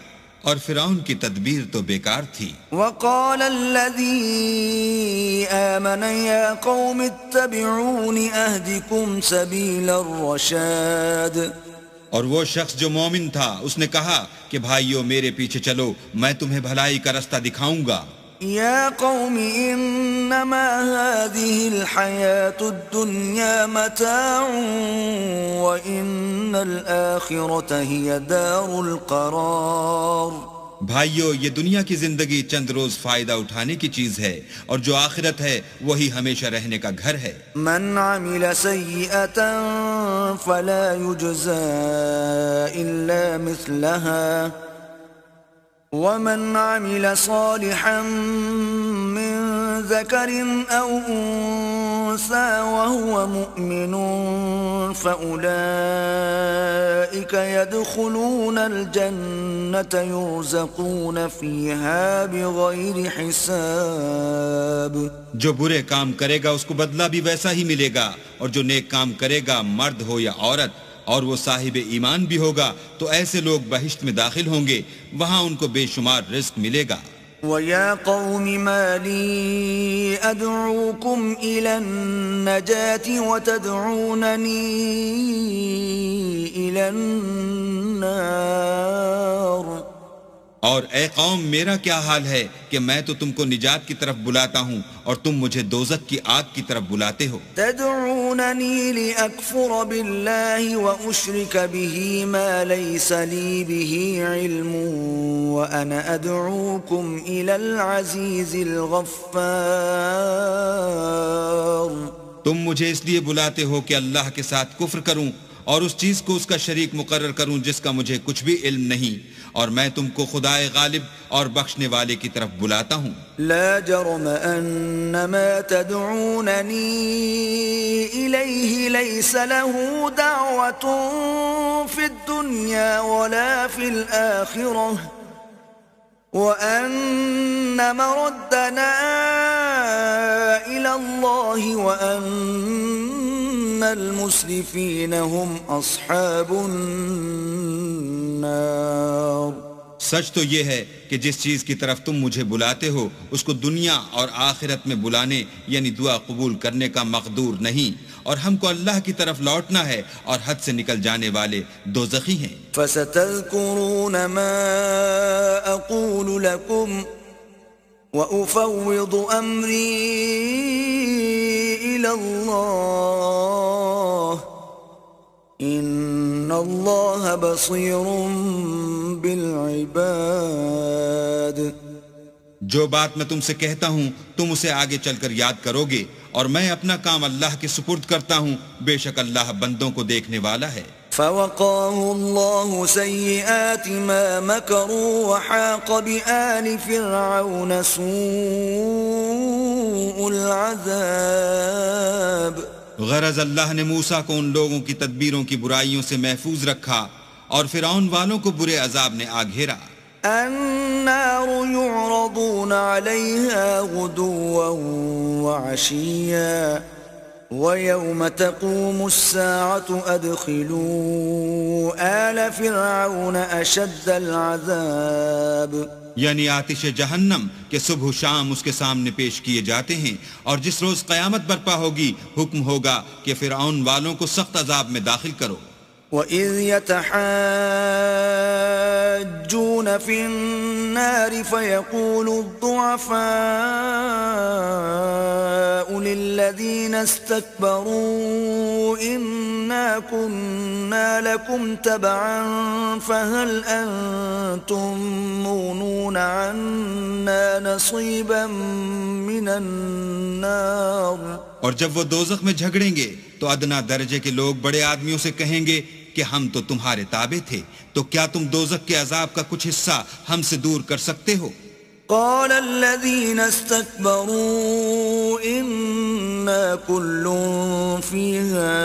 اور فرعون کی تدبیر تو بیکار تھی. وقال الذي آمن يا قوم اتبعون اهدكم سبيل الرشاد. اور وہ شخص جو مومن تھا اس نے کہا کہ بھائیو میرے پیچھے چلو، میں تمہیں بھلائی کا رستہ دکھاؤں گا. يا قوم إنما هذه الحياة الدنيا متاع وإن الآخرة هي دار القرار. بھائیو، یہ دنیا کی زندگی چند روز فائدہ اٹھانے کی چیز ہے، اور جو آخرت ہے وہی ہمیشہ رہنے کا گھر ہے. من عمل سيئة فلا يجزى إلا مثلها ومن عمل صالحا من ذكر أو أنثى وهو مؤمن فأولئك يدخلون الجنة يرزقون فيها بغير حساب. جو برے کام کرے گا اس کو بدلہ بھی ویسا ہی ملے گا، اور جو نیک کام کرے گا مرد ہو یا عورت اور وہ صاحب ایمان بھی ہوگا تو ایسے لوگ بہشت میں داخل ہوں گے، وہاں ان کو بے شمار رزق ملے گا. وَيَا قَوْمِ مَا لِي أَدْعُوكُمْ إِلَى النَّجَاةِ وَتَدْعُونَنِي إِلَى النَّارِ. اور اے قوم، میرا کیا حال ہے کہ میں تو تم کو نجات کی طرف بلاتا ہوں اور تم مجھے دوزخ کی آگ کی طرف بلاتے ہو. تدعونني لأكفر بالله وأشرك به ما ليس لي به علم وأنا أدعوكم إلى العزيز الغفار. تم مجھے اس لیے بلاتے ہو کہ اللہ کے ساتھ کفر کروں اور اس چیز کو اس کا شریک مقرر کروں جس کا مجھے کچھ بھی علم نہیں، اور میں تم کو خدائے غالب اور بخشنے والے کی طرف بلاتا ہوں. لا جرم ان ما تدعونني اليه ليس له دعوة في الدنيا ولا في الآخرة وان مردنا الى الله وان المسرفين هم اصحاب النار. سچ تو یہ ہے کہ جس چیز کی طرف تم مجھے بلاتے ہو اس کو دنیا اور آخرت میں بلانے یعنی دعا قبول کرنے کا مقدور نہیں، اور ہم کو اللہ کی طرف لوٹنا ہے، اور حد سے نکل جانے والے دوزخی ہیں. فستذكرون ما اقول لكم وافوض امري الى الله ان الله بصير بالعباد. جو بات میں تم سے کہتا ہوں تم اسے آگے چل کر یاد کرو گے، اور میں اپنا کام اللہ کے سپرد کرتا ہوں، بے شک اللہ بندوں کو دیکھنے والا ہے. فوقاه الله سيئات ما مكروا وحاق بآل فرعون سوء العذاب. غرض اللہ نے موسیٰ کو ان لوگوں کی تدبیروں کی برائیوں سے محفوظ رکھا، اور فرعون والوں کو برے عذاب نے آ گھیرا. النار يعرضون عليها غدوا وعشيا ويوم تقوم الساعة أدخلوا آل فرعون أشد العذاب. یعنی آتش جہنم کہ صبح و شام اس کے سامنے پیش کیے جاتے ہیں، اور جس روز قیامت برپا ہوگی حکم ہوگا کہ فرعون والوں کو سخت عذاب میں داخل کرو. وَإِذْ يَتَحَاجُّونَ فِي النَّارِ فَيَقُولُ الضُّعَفَاءُ لِلَّذِينَ اسْتَكْبَرُوا إِنَّا كُنَّا لَكُمْ تَبَعًا فَهَلْ أَنْتُمْ مُغْنُونَ عَنَّا نَصِيبًا مِنَ النَّارِ. اور جب وہ دوزخ میں جھگڑیں گے تو ادنا درجے کے لوگ بڑے آدمیوں سے کہیں گے کہ ہم تو تمہارے تابع تھے، تو کیا تم دوزخ کے عذاب کا کچھ حصہ ہم سے دور کر سکتے ہو؟ قال الذين استكبروا إنا كل فيها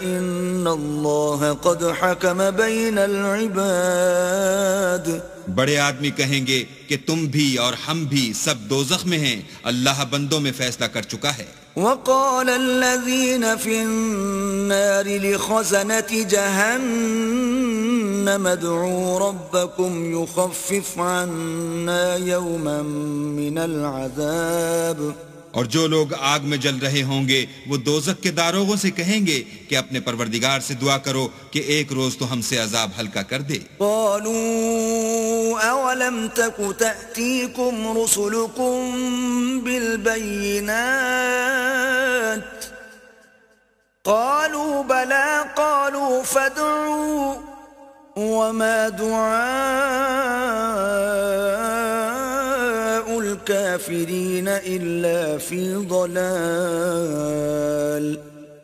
إن الله قد حكم بين العباد. بڑے آدمی کہیں گے کہ تم بھی اور ہم بھی سب دوزخ میں ہیں، اللہ بندوں میں فیصلہ کر چکا ہے. وقال الذين في النار لخزنة جهنم ادعوا ربكم يخفف عنا يوما من العذاب. اور جو لوگ آگ میں جل رہے ہوں گے وہ دوزخ کے داروغوں سے کہیں گے کہ اپنے پروردگار سے دعا کرو کہ ایک روز تو ہم سے عذاب ہلکا کر دے. قالوا اولم تک تأتيكم رسلكم بالبينات قالوا بلى قالوا فادعوا وما دعاء الكافرين إلا في ضلال.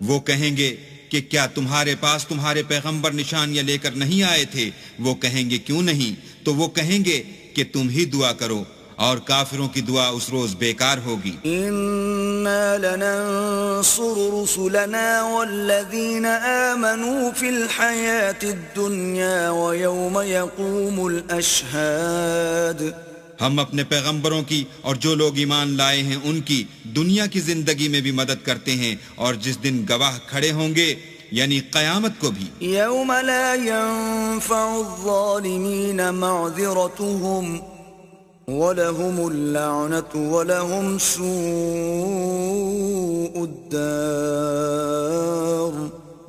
وہ کہیں گے کہ کیا تمہارے پاس تمہارے پیغمبر نشانیاں لے کر نہیں آئے تھے؟ وہ کہیں گے کیوں نہیں؟ تو وہ کہیں گے کہ تم ہی دعا کرو اور کافروں کی دعا اس روز بیکار ہوگی. إنا لننصر رسلنا والذين آمنوا في الحياة الدنيا ويوم يقوم الأشهاد. ہم اپنے پیغمبروں کی اور جو لوگ ایمان لائے ہیں ان کی دنیا کی زندگی میں بھی مدد کرتے ہیں اور جس دن گواہ کھڑے ہوں گے یعنی قیامت کو بھی. يوم لا ينفع الظالمين معذرتهم وَلَهُمُ اللَّعْنَةُ وَلَهُمْ سُوءُ الدَّارِ.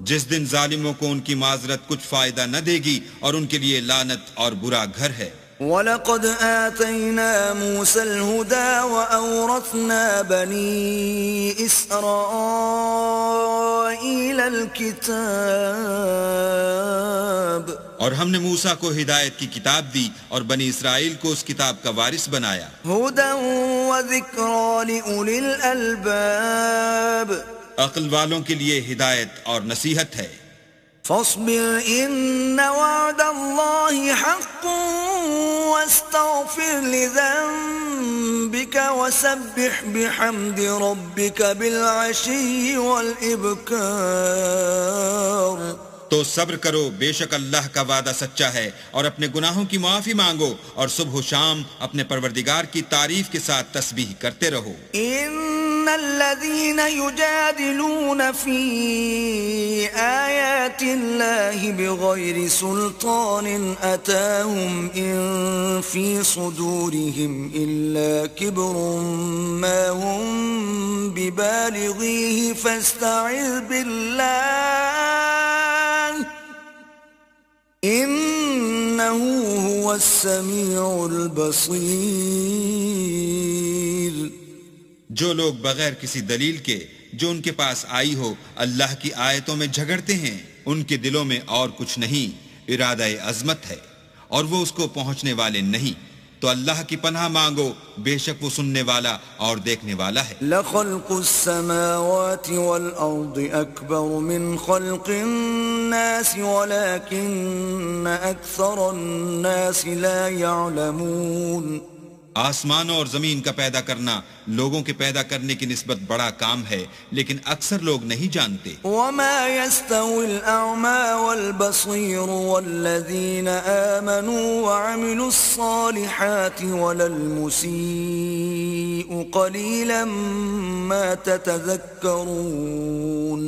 جس دن ظالموں کو ان کی معذرت کچھ فائدہ نہ دے گی اور ان کے لیے لعنت اور برا گھر ہے. وَلَقَدْ آتَيْنَا مُوسَى الْهُدَى وَأَوْرَثْنَا بَنِي إِسْرَائِيلَ الْكِتَابَ. اور ہم نے موسیٰ کو ہدایت کی کتاب دی اور بنی اسرائیل کو اس کتاب کا وارث بنایا. هُدًى وَذِكْرَى لِأُولِي الْأَلْبَابِ. عقل والوں کے لیے ہدایت اور نصیحت ہے. فاصبر إن وعد الله حق واستغفر لذنبك وسبح بحمد ربك بالعشي والإبكار. تو صبر کرو، بے شک اللہ کا وعدہ سچا ہے، اور اپنے گناہوں کی معافی مانگو اور صبح و شام اپنے پروردگار کی تعریف کے ساتھ تسبیح کرتے رہو. ان الذين يجادلون في آيات الله بغير سلطان أتاهم إن في صدورهم إلا كبر ما هم ببالغيه فاستعذ بالله إنه هو السميع البصير. جو لوگ بغیر کسی دلیل کے جو ان کے پاس آئی ہو اللہ کی آیتوں میں جھگڑتے ہیں ان کے دلوں میں اور کچھ نہیں، ارادہ عظمت ہے اور وہ اس کو پہنچنے والے نہیں. تو اللہ کی پناہ مانگو، بے شک وہ سننے والا اور دیکھنے والا ہے. لخلق السماوات والأرض أكبر من خلق الناس ولكن أكثر الناس لا يعلمون. آسمانوں اور زمین کا پیدا کرنا لوگوں کے پیدا کرنے کی نسبت بڑا کام ہے، لیکن اکثر لوگ نہیں جانتے. وما يستوي الأعمى والبصير والذين آمنوا وعملوا الصالحات ولا المسيء قليلا ما تتذكرون.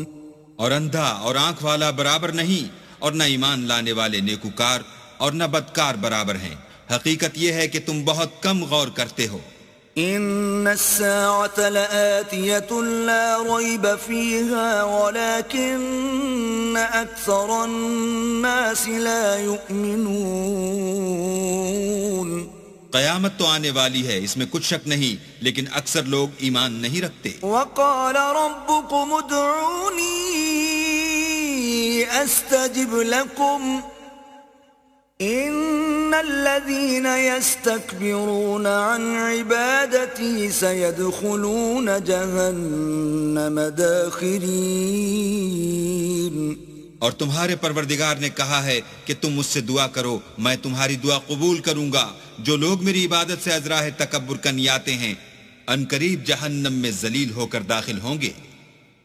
اور اندھا اور آنکھ والا برابر نہیں، اور نہ ایمان لانے والے نیکوکار اور نہ بدکار برابر ہیں. حقیقت یہ ہے کہ تم بہت کم غور کرتے ہو. ان الساعة لآتية لا ريب فيها ولكن أكثر الناس لا يؤمنون. قیامت تو آنے والی ہے، اس میں کچھ شک نہیں، لیکن اکثر لوگ ایمان نہیں رکھتے. وقال ربكم ادعوني استجب لكم ان الذين يستكبرون عن عبادتي سيدخلون جهنم داخرين. اور تمہارے پروردگار نے کہا ہے کہ تم مجھ سے دعا کرو، میں تمہاری دعا قبول کروں گا. جو لوگ میری عبادت سے ازراہ تکبر کرنے آتے ہیں ان قریب جہنم میں ذلیل ہو کر داخل ہوں گے.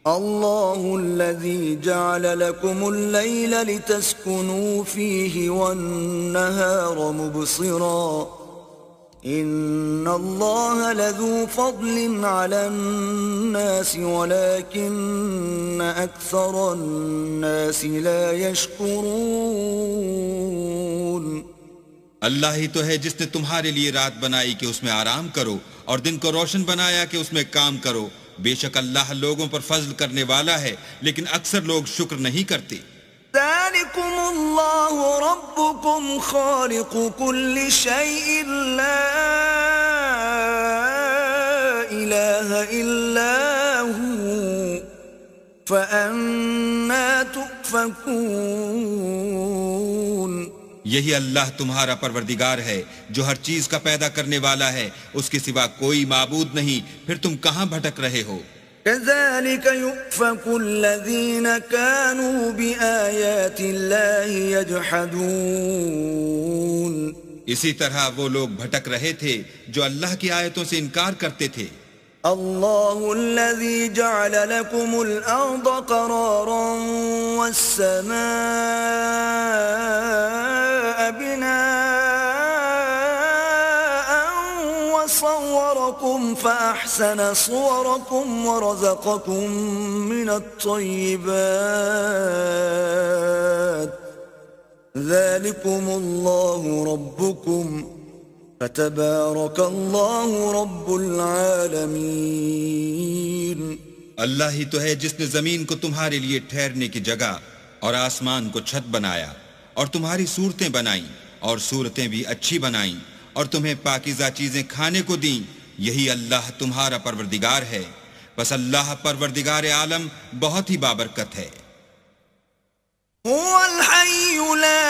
الله الذي جعل لكم الليل لتسكنوا فيه والنهار مبصرا إن الله لذو فضل على الناس ولكن أكثر الناس لا يشكرون. اللہ ہی تو ہے جس نے تمہارے لیے رات بنائی کہ اس میں آرام کرو اور دن کو روشن بنایا کہ اس میں کام کرو. بے شک اللہ لوگوں پر فضل کرنے والا ہے لیکن اکثر لوگ شکر نہیں کرتے. ذلكم الله ربكم خالق كل شيء لا إله إلا هو فأنا تؤفكون. یہی اللہ تمہارا پروردگار ہے جو ہر چیز کا پیدا کرنے والا ہے، اس کے سوا کوئی معبود نہیں، پھر تم کہاں بھٹک رہے ہو؟ كذلك يؤفك الذين كانوا بآيات الله يجحدون. اسی طرح وہ لوگ بھٹک رہے تھے جو اللہ کی آیتوں سے انکار کرتے تھے. الله الذي جعل لكم الأرض قرارا والسماء بناء وصوركم فأحسن صوركم ورزقكم من الطيبات ذلكم الله ربكم فتبارك الله رب العالمین. اللہ ہی تو ہے جس نے زمین کو تمہارے لیے ٹھہرنے کی جگہ اور آسمان کو چھت بنایا اور تمہاری صورتیں بنائیں اور صورتیں بھی اچھی بنائیں اور تمہیں پاکیزہ چیزیں کھانے کو دیں. یہی اللہ تمہارا پروردگار ہے، بس اللہ پروردگار عالم بہت ہی بابرکت ہے. هو الحي لا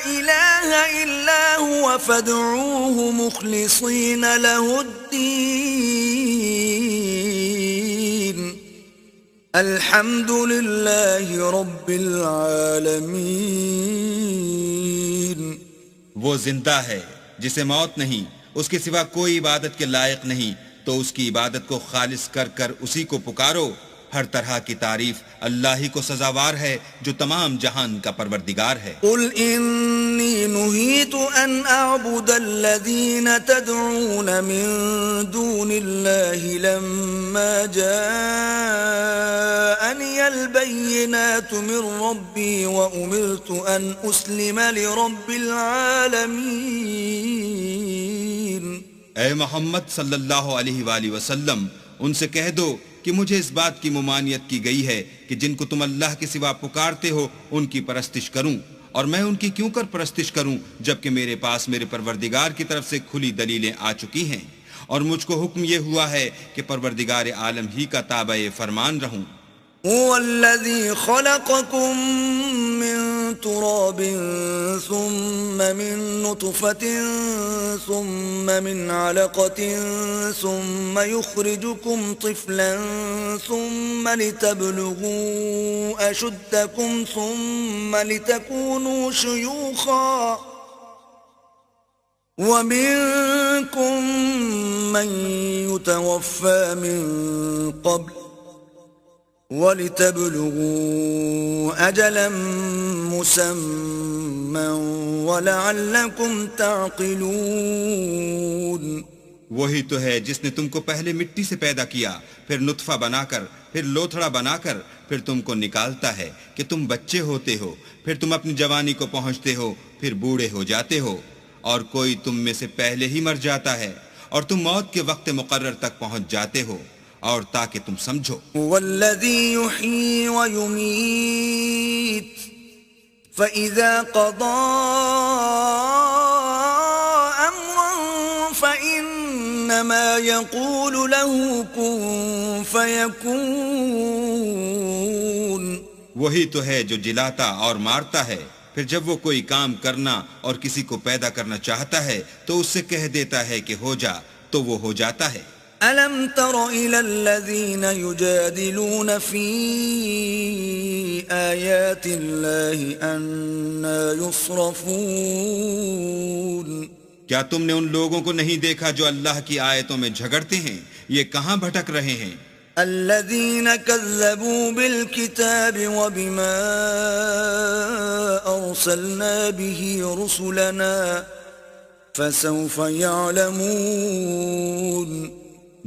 إله إلا هو فادعوه مخلصين له الدين الحمد لله رب العالمين. وہ زندہ ہے جسے موت نہیں، اس کے سوا کوئی عبادت کے لائق نہیں، تو اس کی عبادت کو خالص کر کر اسی کو پکارو. ہر طرح کی تعریف اللہ ہی کو سزاوار ہے جو تمام جہان کا پروردگار ہے. قل انی نہیت ان اعبد الذین تدعون من دون اللہ لما جاءنی البینات من ربی وامرت ان اسلم لرب العالمین. اے محمد صلی اللہ علیہ وآلہ وسلم، ان سے کہہ دو کہ مجھے اس بات کی ممانعت کی گئی ہے کہ جن کو تم اللہ کے سوا پکارتے ہو ان کی پرستش کروں، اور میں ان کی کیوں کر پرستش کروں جبکہ میرے پاس میرے پروردگار کی طرف سے کھلی دلیلیں آ چکی ہیں، اور مجھ کو حکم یہ ہوا ہے کہ پروردگار عالم ہی کا تابع فرمان رہوں. هو الذي خلقكم من تراب ثم من نطفة ثم من علقة ثم يخرجكم طفلا ثم لتبلغوا أشدكم ثم لتكونوا شيوخا ومنكم من يتوفى من قبل وَلِتَبْلُغُوا أَجَلًا مُّسَمًّى وَلَعَلَّكُمْ تَعْقِلُونَ. وہی تو ہے جس نے تم کو پہلے مٹی سے پیدا کیا، پھر نطفہ بنا کر، پھر لوتھڑا بنا کر، پھر تم کو نکالتا ہے کہ تم بچے ہوتے ہو، پھر تم اپنی جوانی کو پہنچتے ہو، پھر بوڑھے ہو جاتے ہو، اور کوئی تم میں سے پہلے ہی مر جاتا ہے، اور تم موت کے وقت مقرر تک پہنچ جاتے ہو، اور تاکہ تم سمجھو. والذی یحیی ویمیت فإذا قضى أمرا فإنما يقول له كن فيكون. وہی تو ہے جو جلاتا اور مارتا ہے، پھر جب وہ کوئی کام کرنا اور کسی کو پیدا کرنا چاہتا ہے تو اس سے کہہ دیتا ہے کہ ہو جا، تو وہ ہو جاتا ہے. أَلَمْ تَرَ إِلَى الَّذِينَ يُجَادِلُونَ فِي آيَاتِ اللَّهِ أَنَّى يُصْرَفُونَ. کیا تم نے ان لوگوں کو نہیں دیکھا جو اللہ کی آیتوں میں جھگڑتے ہیں؟ یہ کہاں بھٹک رہے ہیں؟ الَّذِينَ كَذَّبُوا بِالْكِتَابِ وَبِمَا أَرْسَلْنَا بِهِ رُسُلَنَا فَسَوْفَ يَعْلَمُونَ.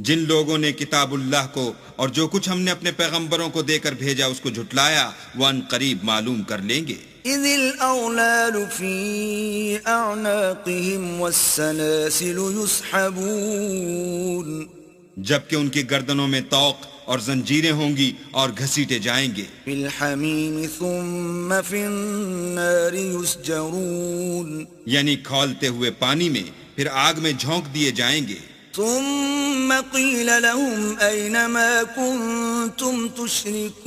جن لوگوں نے کتاب اللہ کو اور جو کچھ ہم نے اپنے پیغمبروں کو دے کر بھیجا اس کو جھٹلایا، وہ ان قریب معلوم کر لیں گے. إذ الأغلال في أعناقهم والسلاسل يسحبون جبکہ ان کی گردنوں میں طوق اور زنجیریں ہوں گی اور گھسیٹے جائیں گے. في الحميم ثم في النار يسجرون یعنی کھولتے ہوئے پانی میں پھر آگ میں جھونک دیے جائیں گے. ثم قيل لهم أين ما كنتم تشركون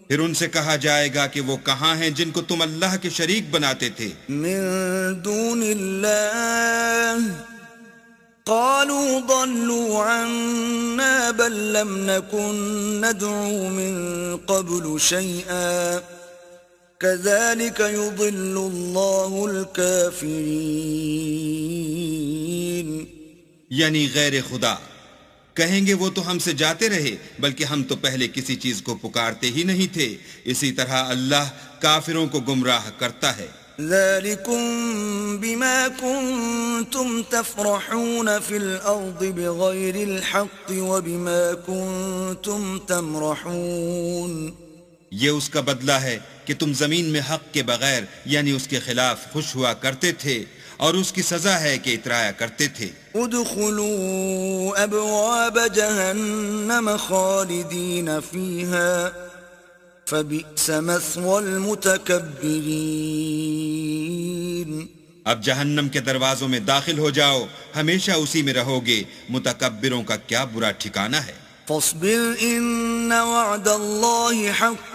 پھر ان سے کہا جائے گا کہ وہ کہاں ہیں جن کو تم اللہ کے شریک بناتے تھے من دون الله قالوا ضلوا عنا بل لم نكن ندعو من قبل شيئا كذلك يضل الله الكافرين یعنی غیر خدا کہیں گے وہ تو ہم سے جاتے رہے بلکہ ہم تو پہلے کسی چیز کو پکارتے ہی نہیں تھے. اسی طرح اللہ کافروں کو گمراہ کرتا ہے. ذلكم بما كنتم تفرحون في الأرض بغير الحق وبما كنتم تمرحون یہ اس کا بدلہ ہے کہ تم زمین میں حق کے بغیر یعنی اس کے خلاف خوش ہوا کرتے تھے اور اس کی سزا ہے کہ اترایا کرتے تھے. ادخلوا ابواب جہنم خالدین فیہا فبئس مثوى المتکبرین اب جہنم کے دروازوں میں داخل ہو جاؤ ہمیشہ اسی میں رہو گے متکبروں کا کیا برا ٹھکانہ ہے. فاصبر ان وعد اللہ حق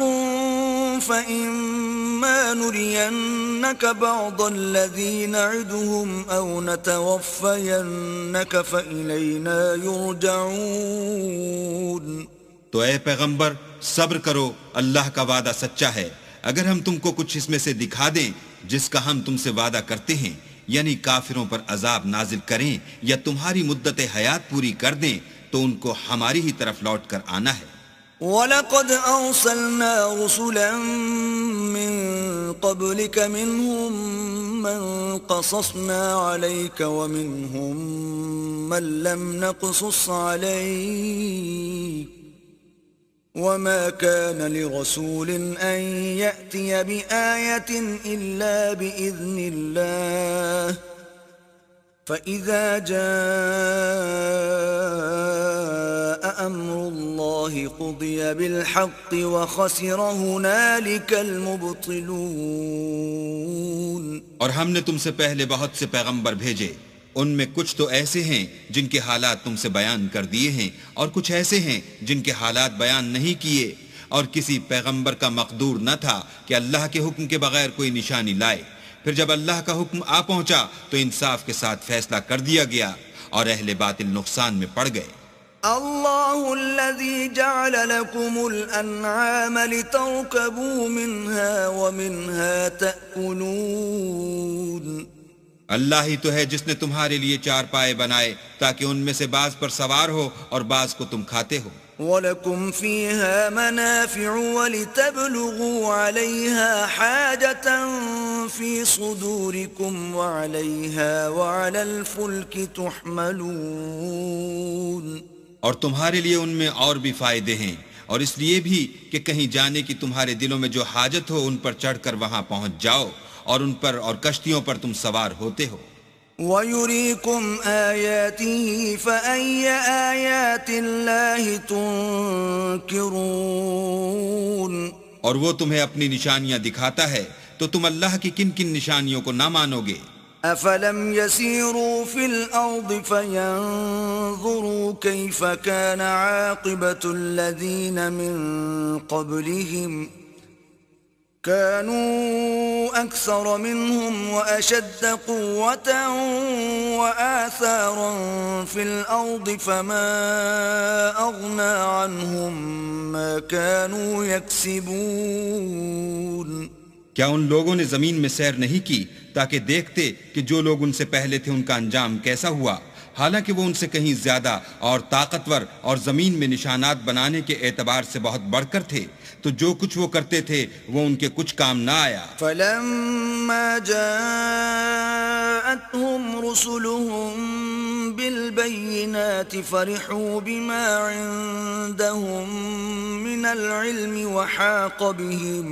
فإما نرينك بعض الذي نعدهم أو نتوفينك فإلينا يرجعون تو اے پیغمبر صبر کرو اللہ کا وعدہ سچا ہے. اگر ہم تم کو کچھ اس میں سے دکھا دیں جس کا ہم تم سے وعدہ کرتے ہیں یعنی کافروں پر عذاب نازل کریں یا تمہاری مدت حیات پوری کر دیں تو ان کو ہماری ہی طرف لوٹ کر آنا ہے. وَلَقَدْ أَرْسَلْنَا رُسُلًا مِّن قَبْلِكَ مِنْهُمْ مَنْ قَصَصْنَا عَلَيْكَ وَمِنْهُمْ مَنْ لَمْ نَقْصُصْ عَلَيْكَ وَمَا كَانَ لِرَسُولٍ أَنْ يَأْتِيَ بِآيَةٍ إِلَّا بِإِذْنِ اللَّهِ فَإِذَا جَاءَ أَمْرُ اللَّهِ قُضِيَ بِالْحَقِّ وَخَسِرَ هُنَالِكَ الْمُبْطِلُونَ اور ہم نے تم سے پہلے بہت سے پیغمبر بھیجے ان میں کچھ تو ایسے ہیں جن کے حالات تم سے بیان کر دیے ہیں اور کچھ ایسے ہیں جن کے حالات بیان نہیں کیے اور کسی پیغمبر کا مقدور نہ تھا کہ اللہ کے حکم کے بغیر کوئی نشانی لائے. پھر جب اللہ کا حکم آ پہنچا تو انصاف کے ساتھ فیصلہ کر دیا گیا اور اہل باطل نقصان میں پڑ گئے. اللہ الذي جعل لكم الانعام لتركبوا منها ومنها تأكلون اللہ ہی تو ہے جس نے تمہارے لیے چار پائے بنائے تاکہ ان میں سے بعض پر سوار ہو اور بعض کو تم کھاتے ہو. وَلَكُمْ فِيهَا مَنَافِعُ وَلِتَبْلُغُوا عَلَيْهَا حَاجَةً فِي صُدُورِكُمْ وَعَلَيْهَا وَعَلَى الْفُلْكِ تُحْمَلُونَ اور تمہارے لیے ان میں اور بھی فائدے ہیں اور اس لیے بھی کہ کہیں جانے کی تمہارے دلوں میں جو حاجت ہو ان پر چڑھ کر وہاں پہنچ جاؤ اور ان پر اور کشتیوں پر تم سوار ہوتے ہو. وَيُرِيكُمْ آيَاتِهِ فَأَيَّ آيَاتِ اللَّهِ تُنْكِرُونَ اور وہ تمہیں اپنی نشانیاں دکھاتا ہے تو تم اللہ کی کن کن نشانیوں کو نہ مانو گے. أَفَلَمْ يَسِيرُوا فِي الْأَرْضِ فَيَنْظُرُوا كَيْفَ كَانَ عَاقِبَةُ الَّذِينَ مِنْ قَبْلِهِمْ كانوا أكثر منهم وأشد قوة وآثارا في الأرض فما أغنى عنهم ما كانوا يكسبون کیا ان لوگوں نے زمین میں سیر نہیں کی تاکہ دیکھتے کہ جو لوگ ان سے پہلے تھے ان کا انجام کیسا ہوا حالانکہ وہ ان سے کہیں زیادہ اور طاقتور اور زمین میں نشانات بنانے کے اعتبار سے بہت بڑھ کر تھے، تو جو کچھ وہ کرتے تھے وہ ان کے کچھ کام نہ آیا۔ فلما جاءتهم رسلهم بالبينات فرحوا بما عندهم من العلم وحاق بهم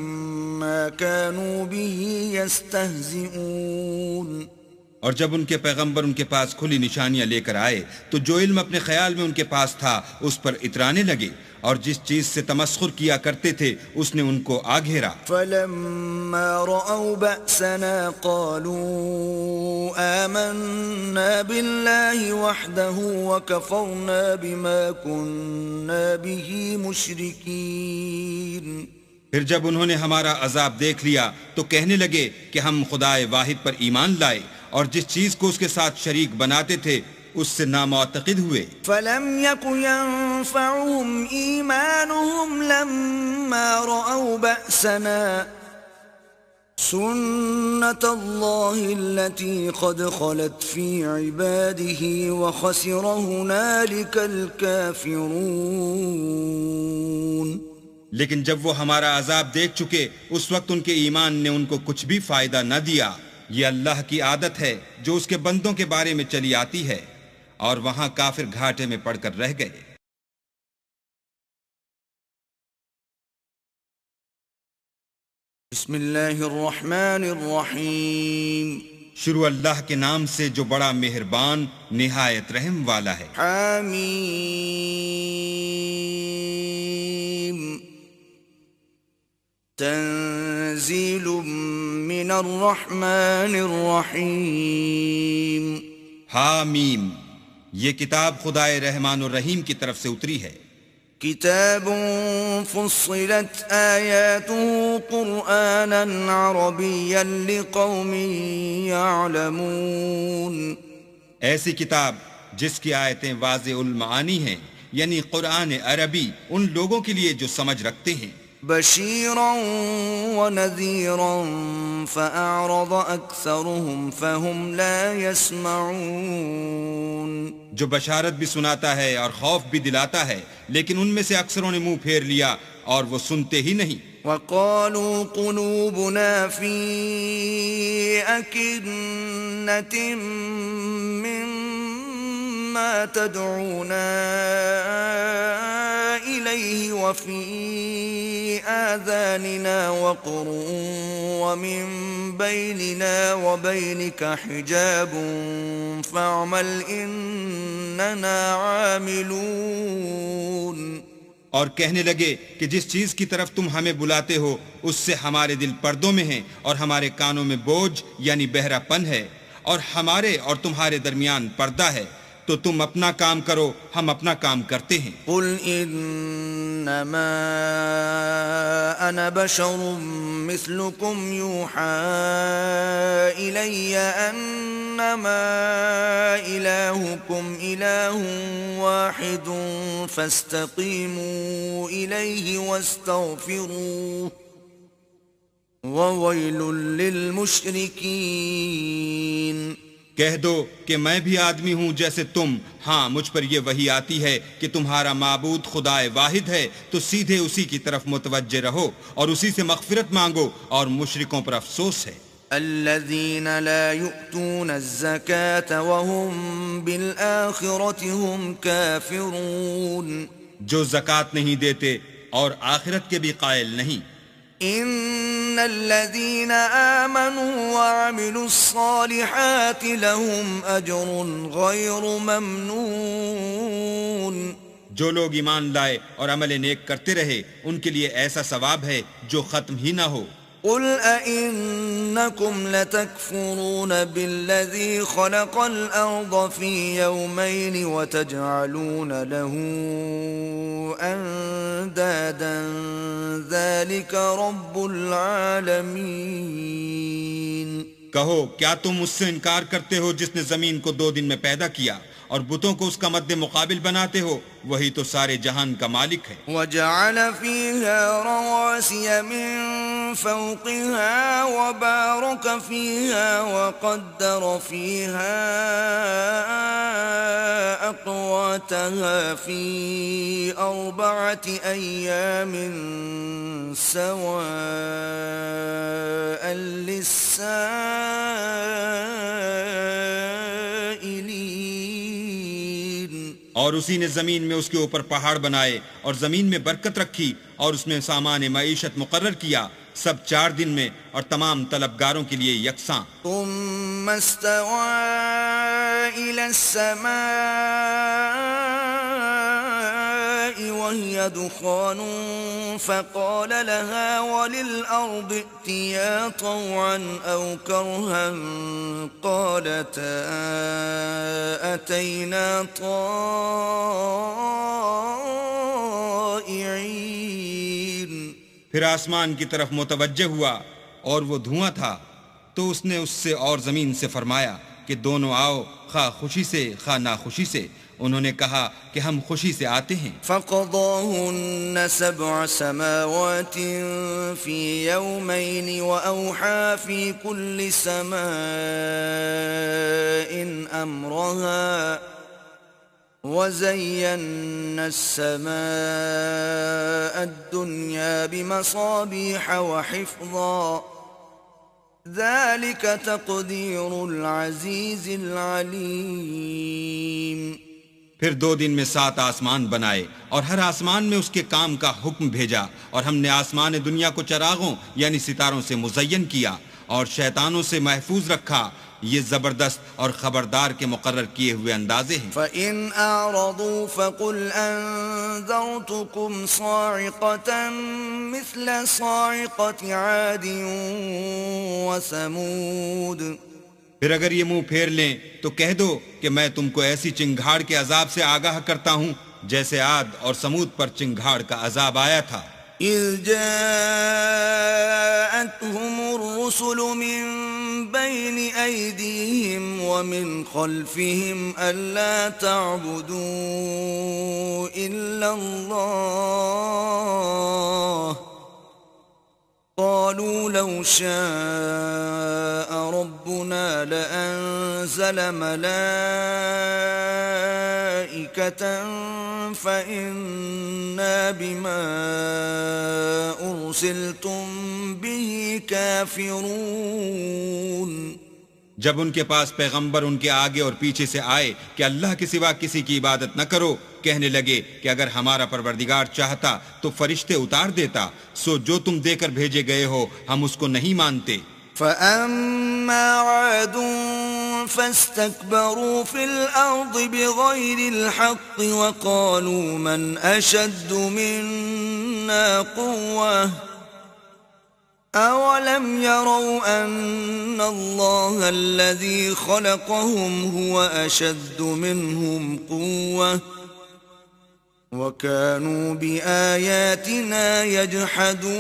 ما كانوا به يستهزئون۔ اور جب ان کے پیغمبر ان کے پاس کھلی نشانیاں لے کر آئے تو جو علم اپنے خیال میں ان کے پاس تھا اس پر اترانے لگے، اور جس چیز سے تمسخر کیا کرتے تھے اس نے ان کو آ گھیرا۔ فلما رأوا بأسنا قالوا آمنا بالله وحده وكفرنا بما كنا به مشركين۔ پھر جب انہوں نے ہمارا عذاب دیکھ لیا تو کہنے لگے کہ ہم خدائے واحد پر ایمان لائے اور جس چیز کو اس کے ساتھ شریک بناتے تھے اس سے نامعتقد ہوئے۔ فلم يك ينفعهم إيمانهم لما رأوا بأسنا سنة الله التي قد خلت في عباده وخسر هنالك الكافرون۔ لیکن جب وہ ہمارا عذاب دیکھ چکے اس وقت ان کے ایمان نے ان کو کچھ بھی فائدہ نہ دیا۔ یہ اللہ کی عادت ہے جو اس کے بندوں کے بارے میں چلی آتی ہے، اور وہاں کافر گھاٹے میں پڑ کر رہ گئے۔ بسم اللہ الرحمن الرحیم۔ شروع اللہ کے نام سے جو بڑا مہربان نہایت رحم والا ہے۔ حمیم تنزیل من الرحمن الرحیم۔ حامیم، یہ کتاب خدائے رحمان الرحیم کی طرف سے اتری ہے۔ کتاب فصلت آیاته قرآنا عربیا لقوم یعلمون۔ ایسی کتاب جس کی آیتیں واضح المعانی ہیں، یعنی قرآن عربی ان لوگوں کے لیے جو سمجھ رکھتے ہیں۔ بشیرا ونذیرا فأعرض اکثرهم فهم لا يسمعون۔ جو بشارت بھی سناتا ہے اور خوف بھی دلاتا ہے، لیکن ان میں سے اکثروں نے منہ پھیر لیا اور وہ سنتے ہی نہیں۔ وقالوا قلوبنا في أكنة مما تدعونا إليه وفي آذاننا وقر ومن بيننا وبينك حجاب فاعمل إننا عاملون۔ اور کہنے لگے کہ جس چیز کی طرف تم ہمیں بلاتے ہو اس سے ہمارے دل پردوں میں ہیں اور ہمارے کانوں میں بوجھ یعنی بہرا پن ہے، اور ہمارے اور تمہارے درمیان پردہ ہے، تو تم اپنا کام کرو، ہم اپنا کام کرتے ہیں۔ قل انما انا بشر مثلكم يوحى الي انما الهكم اله واحد فاستقيموا اليه واستغفروه وويل للمشركين۔ کہہ دو کہ میں بھی آدمی ہوں جیسے تم، ہاں مجھ پر یہ وحی آتی ہے کہ تمہارا معبود خدائے واحد ہے، تو سیدھے اسی کی طرف متوجہ رہو اور اسی سے مغفرت مانگو، اور مشرکوں پر افسوس ہے۔ الذين لا يؤتون الزكاة وهم بالآخرة هم كافرون۔ جو زکوٰۃ نہیں دیتے اور آخرت کے بھی قائل نہیں۔ ان الذين آمنوا وعملوا الصالحات لهم اجر غير ممنون۔ جو لوگ ایمان لائے اور عمل نیک کرتے رہے ان کے لیے ایسا ثواب ہے جو ختم ہی نہ ہو۔ قل أئنكم لتكفرون بالذي خلق الأرض في يومين وتجعلون له أندادا ذلك رب العالمين۔ کہو کیا تم اس سے انکار کرتے ہو جس نے زمین کو 2 دن میں پیدا کیا اور بتوں کو اس کا مد مقابل بناتے ہو؟ وہی تو سارے جہان کا مالک ہے۔ وجعل فيها رواسي من فوقها وبارك فيها وقدر فيها أقواتها في 4 أيام سواء للسائلين. اور اسی نے زمین میں اس کے اوپر پہاڑ بنائے اور زمین میں برکت رکھی اور اس میں سامان معیشت مقرر کیا، سب 4 دن میں اور تمام طلبگاروں کے لیے یکساں. ثم استوى إلى السماء وهي دخان فقال لها وللأرض ائتيا طوعا أو كرها قالتا أتينا طائعين. پھر آسمان کی طرف متوجہ ہوا اور وہ دھواں تھا، تو اس نے اس سے اور زمین سے فرمایا کہ دونوں آؤ، خواہ خوشی سے خواہ ناخوشی سے. انہوں نے کہا کہ ہم خوشی سے آتے ہیں. فقضاهن 7 سماوات في يومين وأوحى في كل سماء أمرها وزينا السماء الدنيا بمصابيح وحفظا ذلك تقدير العزيز العليم. پھر 2 دن میں 7 آسمان بنائے اور ہر آسمان میں اس کے کام کا حکم بھیجا، اور ہم نے آسمان دنیا کو چراغوں یعنی ستاروں سے مزین کیا اور شیطانوں سے محفوظ رکھا. یہ زبردست اور خبردار کے مقرر کیے ہوئے اندازے ہیں. فَإِنْ أَعْرَضُوا فَقُلْ أَنذَرْتُكُمْ صَاعِقَةً مِثْلَ صَاعِقَةِ عَادٍ وَثَمُودَ. پھر اگر یہ منہ پھیر لیں تو کہہ دو کہ میں تم کو ایسی چنگھاڑ کے عذاب سے آگاہ کرتا ہوں جیسے عاد اور سمود پر چنگھاڑ کا عذاب آیا تھا. إِذْ جَاءَتْهُمُ الرُّسُلُ مِنْ بَيْنِ أَيْدِيهِمْ وَمِنْ خَلْفِهِمْ أَلَّا تَعْبُدُوا إِلَّا اللَّهَ قَالُوا لَوْ شَاءَ رَبُّنَا لَأَنزَلَ مَلَائِكَةً فَإِنَّا بِمَا أُرْسِلْتُمْ بِهِ كَافِرُونَ. جب ان کے پاس پیغمبر ان کے آگے اور پیچھے سے آئے کہ اللہ کے سوا کسی کی عبادت نہ کرو، کہنے لگے کہ اگر ہمارا پروردگار چاہتا تو فرشتے اتار دیتا، سو جو تم دے کر بھیجے گئے ہو ہم اس کو نہیں مانتے. فَأَمَّا عَادٌ فَاسْتَكْبَرُوا فِي الْأَرْضِ بِغَيْرِ الْحَقِّ وَقَالُوا مَنْ أَشَدُّ مِنَّا قُوَّةً أَوَلَمْ يَرَوْا أَنَّ اللَّهَ الَّذِي خَلَقَهُمْ هُوَ أَشَدُّ مِنْهُمْ قُوَّةً وَكَانُوا بِآيَاتِنَا يَجْحَدُونَ.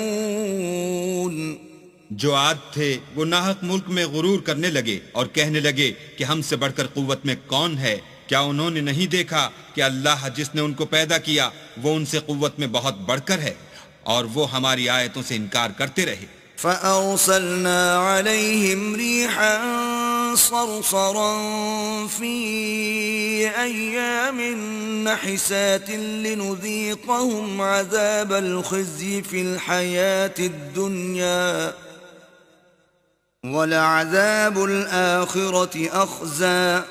جو عاد تھے وہ ناحق ملک میں غرور کرنے لگے اور کہنے لگے کہ ہم سے بڑھ کر قوت میں کون ہے. کیا انہوں نے نہیں دیکھا کہ اللہ جس نے ان کو پیدا کیا وہ ان سے قوت میں بہت بڑھ کر ہے، اور وہ ہماری آیتوں سے انکار کرتے رہے. فَأَرْسَلْنَا عَلَيْهِمْ رِيحًا صَرْصَرًا فِي أَيَّامٍ نَحِسَاتٍ لِنُذِيقَهُمْ عَذَابَ الْخِزْيِ فِي الْحَيَاةِ الدُّنْيَا وَلَعَذَابُ الْآخِرَةِ أَخْزَى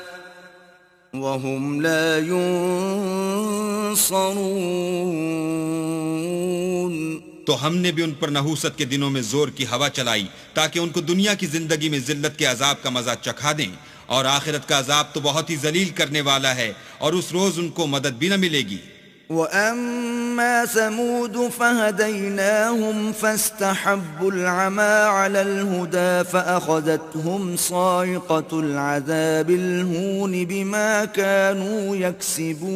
وَهُمْ لَا يُنصَرُونَ. تو ہم نے بھی ان پر نحوست کے دنوں میں زور کی ہوا چلائی تاکہ ان کو دنیا کی زندگی میں ذلت کے عذاب کا مزہ چکھا دیں، اور آخرت کا عذاب تو بہت ہی ذلیل کرنے والا ہے، اور اس روز ان کو مدد بھی نہ ملے گی. وَأَمَّا ثَمُودُ فَهَدَيْنَاهُمْ فَاسْتَحَبُّوا الْعَمَى عَلَى الْهُدَى فَأَخَذَتْهُمْ صَاعِقَةُ الْعَذَابِ الْهُونِ بِمَا كَانُوا يَكْسِبُونَ.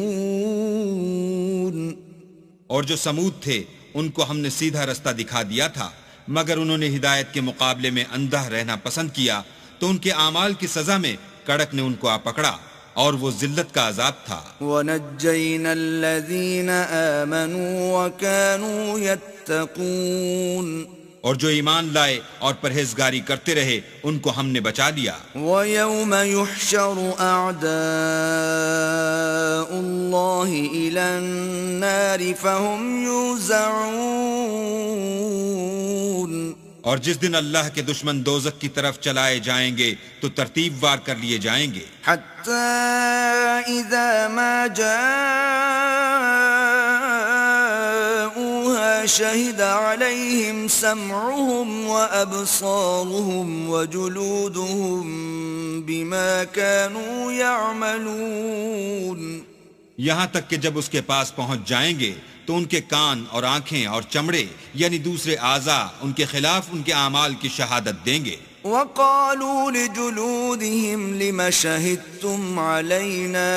اور جو سمود تھے ان کو ہم نے سیدھا رستہ دکھا دیا تھا، مگر انہوں نے ہدایت کے مقابلے میں اندھا رہنا پسند کیا، تو ان کے اعمال کی سزا میں کڑک نے ان کو آ پکڑا، اور وہ ذلت کا عذاب تھا. وَنَجَّيْنَا الَّذِينَ آمَنُوا وَكَانُوا يَتَّقُونَ. اور جو ایمان لائے اور پرہیزگاری کرتے رہے ان کو ہم نے بچا لیا۔ وَيَوْمَ يُحْشَرُ أَعْدَاءُ اللَّهِ إِلَى النَّارِ فَهُمْ يُوزَعُونَ، اور جس دن اللہ کے دشمن دوزخ کی طرف چلائے جائیں گے تو ترتیب وار کر لیے جائیں گے، حَتَّى إِذَا مَا جَاءُوهَا شَهِدَ عَلَيْهِمْ سَمْعُهُمْ وَأَبْصَارُهُمْ وَجُلُودُهُمْ بِمَا كَانُوا يَعْمَلُونَ، یہاں تک کہ جب اس کے پاس پہنچ جائیں گے تو ان کے کان اور آنکھیں اور چمڑے یعنی دوسرے اعضاء ان کے خلاف ان کے اعمال کی شہادت دیں گے۔ وَقَالُوا لِجُلُودِهِمْ لِمَ شَهِدتُّمْ عَلَيْنَا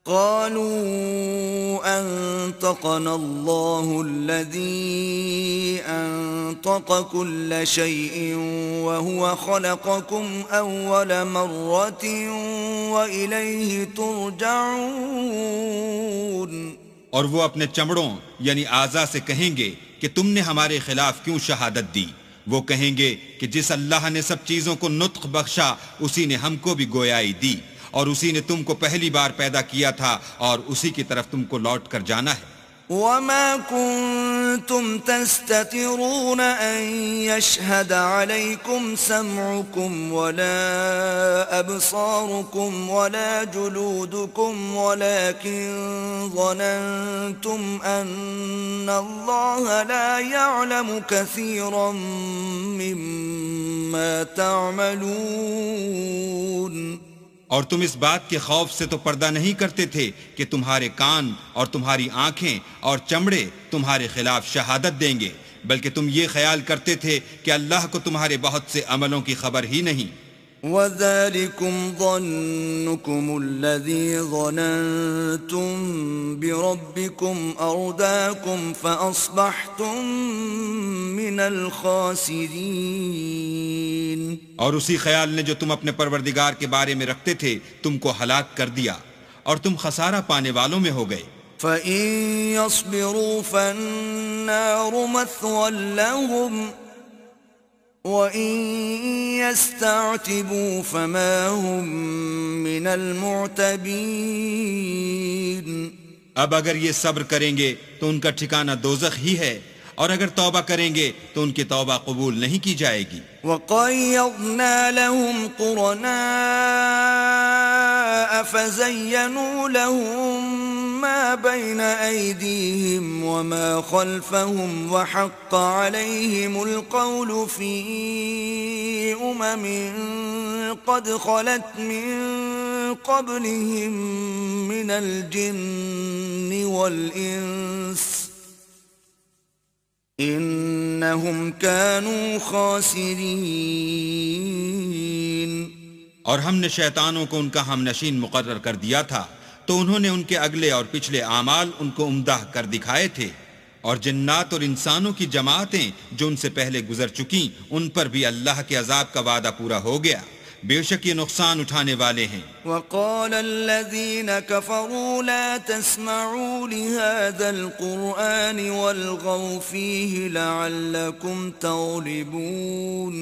قَالُوا أَنطَقَنَا اللَّهُ الَّذِي أَنطَقَ كُلَّ شَيْءٍ وَهُوَ خَلَقَكُمْ أَوَّلَ مَرَّةٍ وَإِلَيْهِ تُرْجَعُونَ، اور وہ اپنے چمڑوں یعنی اعضاء سے کہیں گے کہ تم نے ہمارے خلاف کیوں شہادت دی؟ وہ کہیں گے کہ جس اللہ نے سب چیزوں کو نطق بخشا اسی نے ہم کو بھی گویائی دی، اور اسی نے تم کو پہلی بار پیدا کیا تھا اور اسی کی طرف تم کو لوٹ کر جانا ہے۔ وَمَا كُنتُمْ تَسْتَتِرُونَ أَن يَشْهَدَ عَلَيْكُمْ سَمْعُكُمْ وَلَا أَبْصَارُكُمْ وَلَا جُلُودُكُمْ وَلَكِنْ ظَنَنْتُمْ أَنَّ اللَّهَ لَا يَعْلَمُ كَثِيرًا مِّمَّا تَعْمَلُونَ، اور تم اس بات کے خوف سے تو پردہ نہیں کرتے تھے کہ تمہارے کان اور تمہاری آنکھیں اور چمڑے تمہارے خلاف شہادت دیں گے، بلکہ تم یہ خیال کرتے تھے کہ اللہ کو تمہارے بہت سے عملوں کی خبر ہی نہیں۔ وَذَلِكُمْ ظَنُّكُمُ الَّذِي ظَنَنْتُمْ بِرَبِّكُمْ أَرْدَاكُمْ فَأَصْبَحْتُمْ مِنَ الْخَاسِرِينَ، اور اسی خیال نے جو تم اپنے پروردگار کے بارے میں رکھتے تھے تم کو ہلاک کر دیا اور تم خسارہ پانے والوں میں ہو گئے۔ فَإِن يَصْبِرُوا فَالنَّارُ مَثْوًى لَهُمْ وَإِن يَسْتَعْتِبُوا فَمَا هُمْ مِنَ الْمُعْتَبِينَ، اب اگر یہ صبر کریں گے تو ان کا ٹھکانہ دوزخ ہی ہے، اور اگر توبہ کریں گے تو ان کی توبہ قبول نہیں کی جائے گی۔ وَقَيَّضْنَا لَهُمْ قُرَنَاءَ فَزَيَّنُوا لَهُم مَّا بَيْنَ أَيْدِيهِمْ وَمَا خَلْفَهُمْ وَحَقَّ عَلَيْهِمُ الْقَوْلُ فِي أُمَمٍ قَدْ خَلَتْ مِن قَبْلِهِم مِّنَ الْجِنِّ وَالْإِنسِ إِنَّهُمْ كَانُوا خَاسِرِينَ، اور ہم نے شیطانوں کو ان کا ہم نشین مقرر کر دیا تھا تو انہوں نے ان کے اگلے اور پچھلے اعمال ان کو عمدہ کر دکھائے تھے، اور جنات اور انسانوں کی جماعتیں جو ان سے پہلے گزر چکیں ان پر بھی اللہ کے عذاب کا وعدہ پورا ہو گیا، بے شک یہ نقصان اٹھانے والے ہیں۔ وَقَالَ الَّذِينَ كَفَرُوا لَا تَسْمَعُوا لِهَذَا الْقُرْآنِ وَالْغَوْا فِيهِ لَعَلَّكُمْ تَغْلِبُونَ،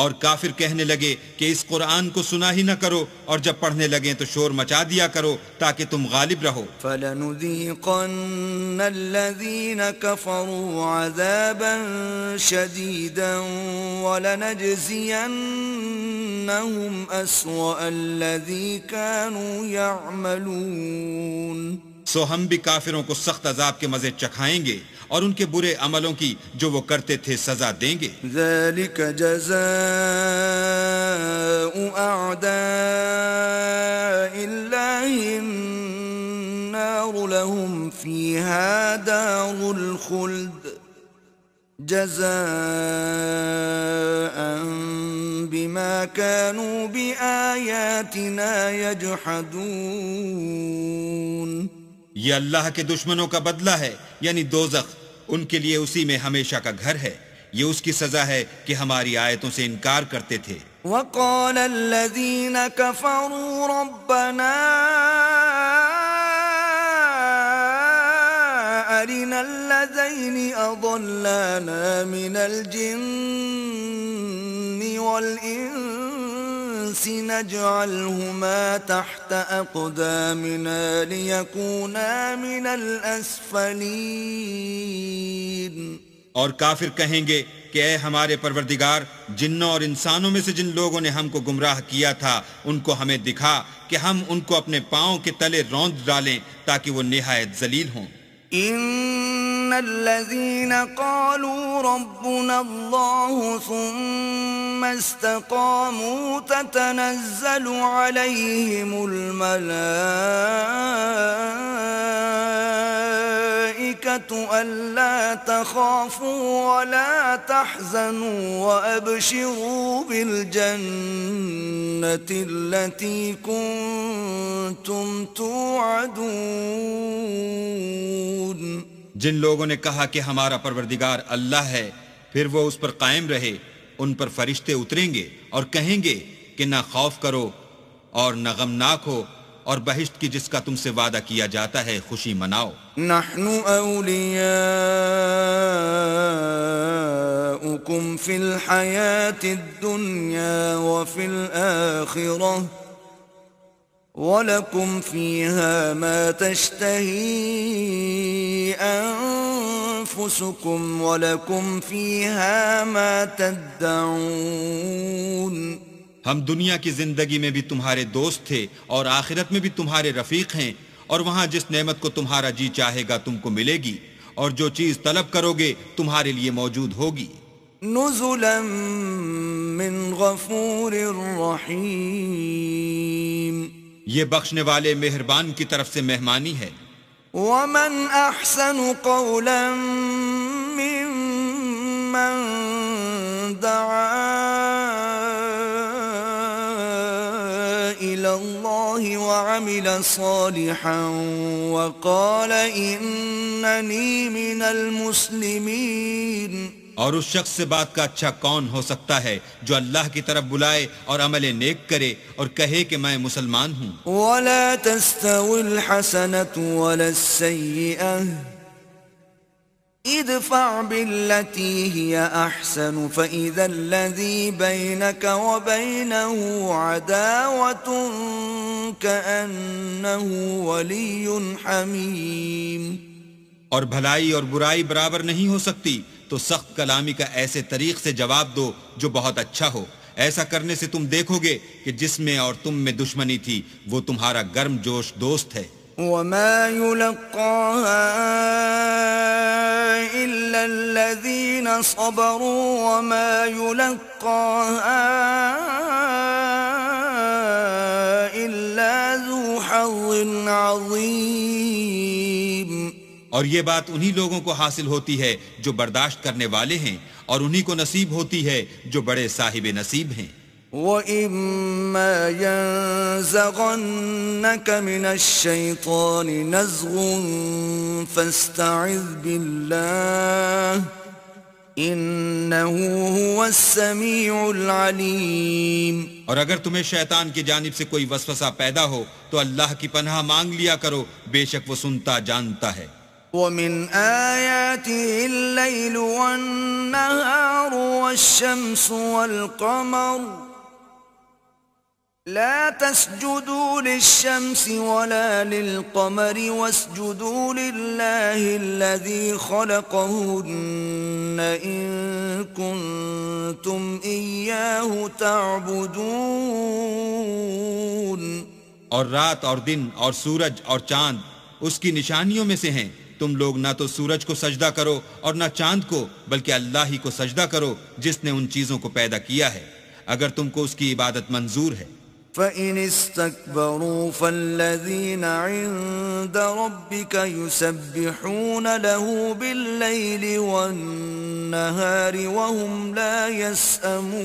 اور کافر کہنے لگے کہ اس قرآن کو سنا ہی نہ کرو، اور جب پڑھنے لگیں تو شور مچا دیا کرو تاکہ تم غالب رہو۔ فَلَنُذِيقَنَّ الَّذِينَ كَفَرُوا عَذَابًا شَدِيدًا وَلَنَجْزِيَنَّهُمْ أَسْوَأَ الَّذِي كَانُوا يَعْمَلُونَ، سو ہم بھی کافروں کو سخت عذاب کے مزے چکھائیں گے اور ان کے برے عملوں کی جو وہ کرتے تھے سزا دیں گے۔ ذَلِكَ جَزَاءُ أَعْدَاءِ اللَّهِ النَّارُ لَهُمْ فِيهَا دَارُ الْخُلْدِ جَزَاءً بِمَا كَانُوا بِآيَاتِنَا يَجْحَدُونَ، یہ اللہ کے دشمنوں کا بدلہ ہے یعنی دوزخ، ان کے لیے اسی میں ہمیشہ کا گھر ہے، یہ اس کی سزا ہے کہ ہماری آیتوں سے انکار کرتے تھے۔ وَقَالَ الَّذِينَ كَفَرُوا رَبَّنَا حمارنا اللذين أضلانا من الجن والإنس نجعلهما تحت أقدامنا ليكونا من الأسفلين. اور کافر کہیں گے کہ اے ہمارے پروردگار، جنوں اور انسانوں میں سے جن لوگوں نے ہم کو گمراہ کیا تھا ان کو ہمیں دکھا کہ ہم ان کو اپنے پاؤں کے تلے روند ڈالیں تاکہ وہ نہایت ذلیل ہوں. ان الذين قالوا ربنا الله ثم استقاموا تتنزل عليهم الملائكة ألا تخافوا ولا تحزنوا وأبشروا بالجنة التي كنتم توعدون. جن لوگوں نے کہا کہ ہمارا پروردگار اللہ ہے، پھر وہ اس پر قائم رہے، ان پر فرشتے اتریں گے اور کہیں گے کہ نہ خوف کرو اور نہ غمناک ہو، اور بہشت کی جس کا تم سے وعدہ کیا جاتا ہے خوشی مناؤ. نحن أولياؤكم في الحياة الدنيا وفي الآخرة وَلَكُمْ فِيهَا مَا تَشْتَهِي أَنفُسُكُمْ وَلَكُمْ فِيهَا مَا تَدَّعُونَ. ہم دنیا کی زندگی میں بھی تمہارے دوست تھے اور آخرت میں بھی تمہارے رفیق ہیں، اور وہاں جس نعمت کو تمہارا جی چاہے گا تم کو ملے گی، اور جو چیز طلب کرو گے تمہارے لیے موجود ہوگی. نُزُلًا مِّن غَفُورٍ رَّحِيمٍ. یہ بخشنے والے مہربان کی طرف سے مہمانی ہے. وَمَنْ أَحْسَنُ قَوْلًا مِّمَّن دَعَا إِلَى اللَّهِ وَعَمِلَ صَالِحًا وَقَالَ إِنَّنِي مِنَ الْمُسْلِمِينَ. اور اس شخص سے بات کا اچھا کون ہو سکتا ہے جو اللہ کی طرف بلائے اور عمل نیک کرے اور کہے کہ میں مسلمان ہوں. وَلَا تَسْتَوِي الْحَسَنَةُ وَلَا السَّيِّئَةُ ادْفَعْ بِالَّتِي هِيَ أَحْسَنُ فَإِذَا الَّذِي بَيْنَكَ وَبَيْنَهُ عَدَاوَةٌ كَأَنَّهُ وَلِيٌّ حَمِيمٌ. اور بھلائی اور برائی برابر نہیں ہو سکتی، تو سخت کلامی کا ایسے طریق سے جواب دو جو بہت اچھا ہو. ایسا کرنے سے تم دیکھو گے کہ جس میں اور تم میں دشمنی تھی وہ تمہارا گرم جوش دوست ہے. وَمَا يُلَقَّاهَا إِلَّا الَّذِينَ صَبَرُوا وَمَا يُلَقَّاهَا إِلَّا ذُو حَظٍّ عَظِيمٍ. اور یہ بات انہی لوگوں کو حاصل ہوتی ہے جو برداشت کرنے والے ہیں، اور انہی کو نصیب ہوتی ہے جو بڑے صاحب نصیب ہیں. وَإِمَّا يَنزَغَنَّكَ مِنَ الشَّيْطَانِ نَزْغٌ فَاسْتَعِذْ بِاللَّهِ إِنَّهُ هُوَ السَّمِيعُ الْعَلِيمُ. اور اگر تمہیں شیطان کی جانب سے کوئی وسوسہ پیدا ہو تو اللہ کی پناہ مانگ لیا کرو، بے شک وہ سنتا جانتا ہے. وَمِنْ آيَاتِهِ اللَّيْلُ وَالنَّهَارُ وَالشَّمْسُ وَالْقَمَرُ لَا تَسْجُدُوا لِلشَّمْسِ وَلَا لِلْقَمَرِ وَاسْجُدُوا لِلَّهِ الَّذِي خَلَقَهُنَّ إِن كُنتُمْ إِيَّاهُ تَعْبُدُونَ. اور رات اور دن اور سورج اور چاند اس کی نشانیوں میں سے ہیں. تم لوگ نہ تو سورج کو سجدہ کرو اور نہ چاند کو، بلکہ اللہ ہی کو سجدہ کرو جس نے ان چیزوں کو پیدا کیا ہے، اگر تم کو اس کی عبادت منظور ہے. فَإِنِ اسْتَكْبَرُوا فَالَّذِينَ عِندَ رَبِّكَ يُسَبِّحُونَ لَهُ بِاللَّيْلِ وَالنَّهَارِ وَهُمْ لَا يَسْأَمُونَ.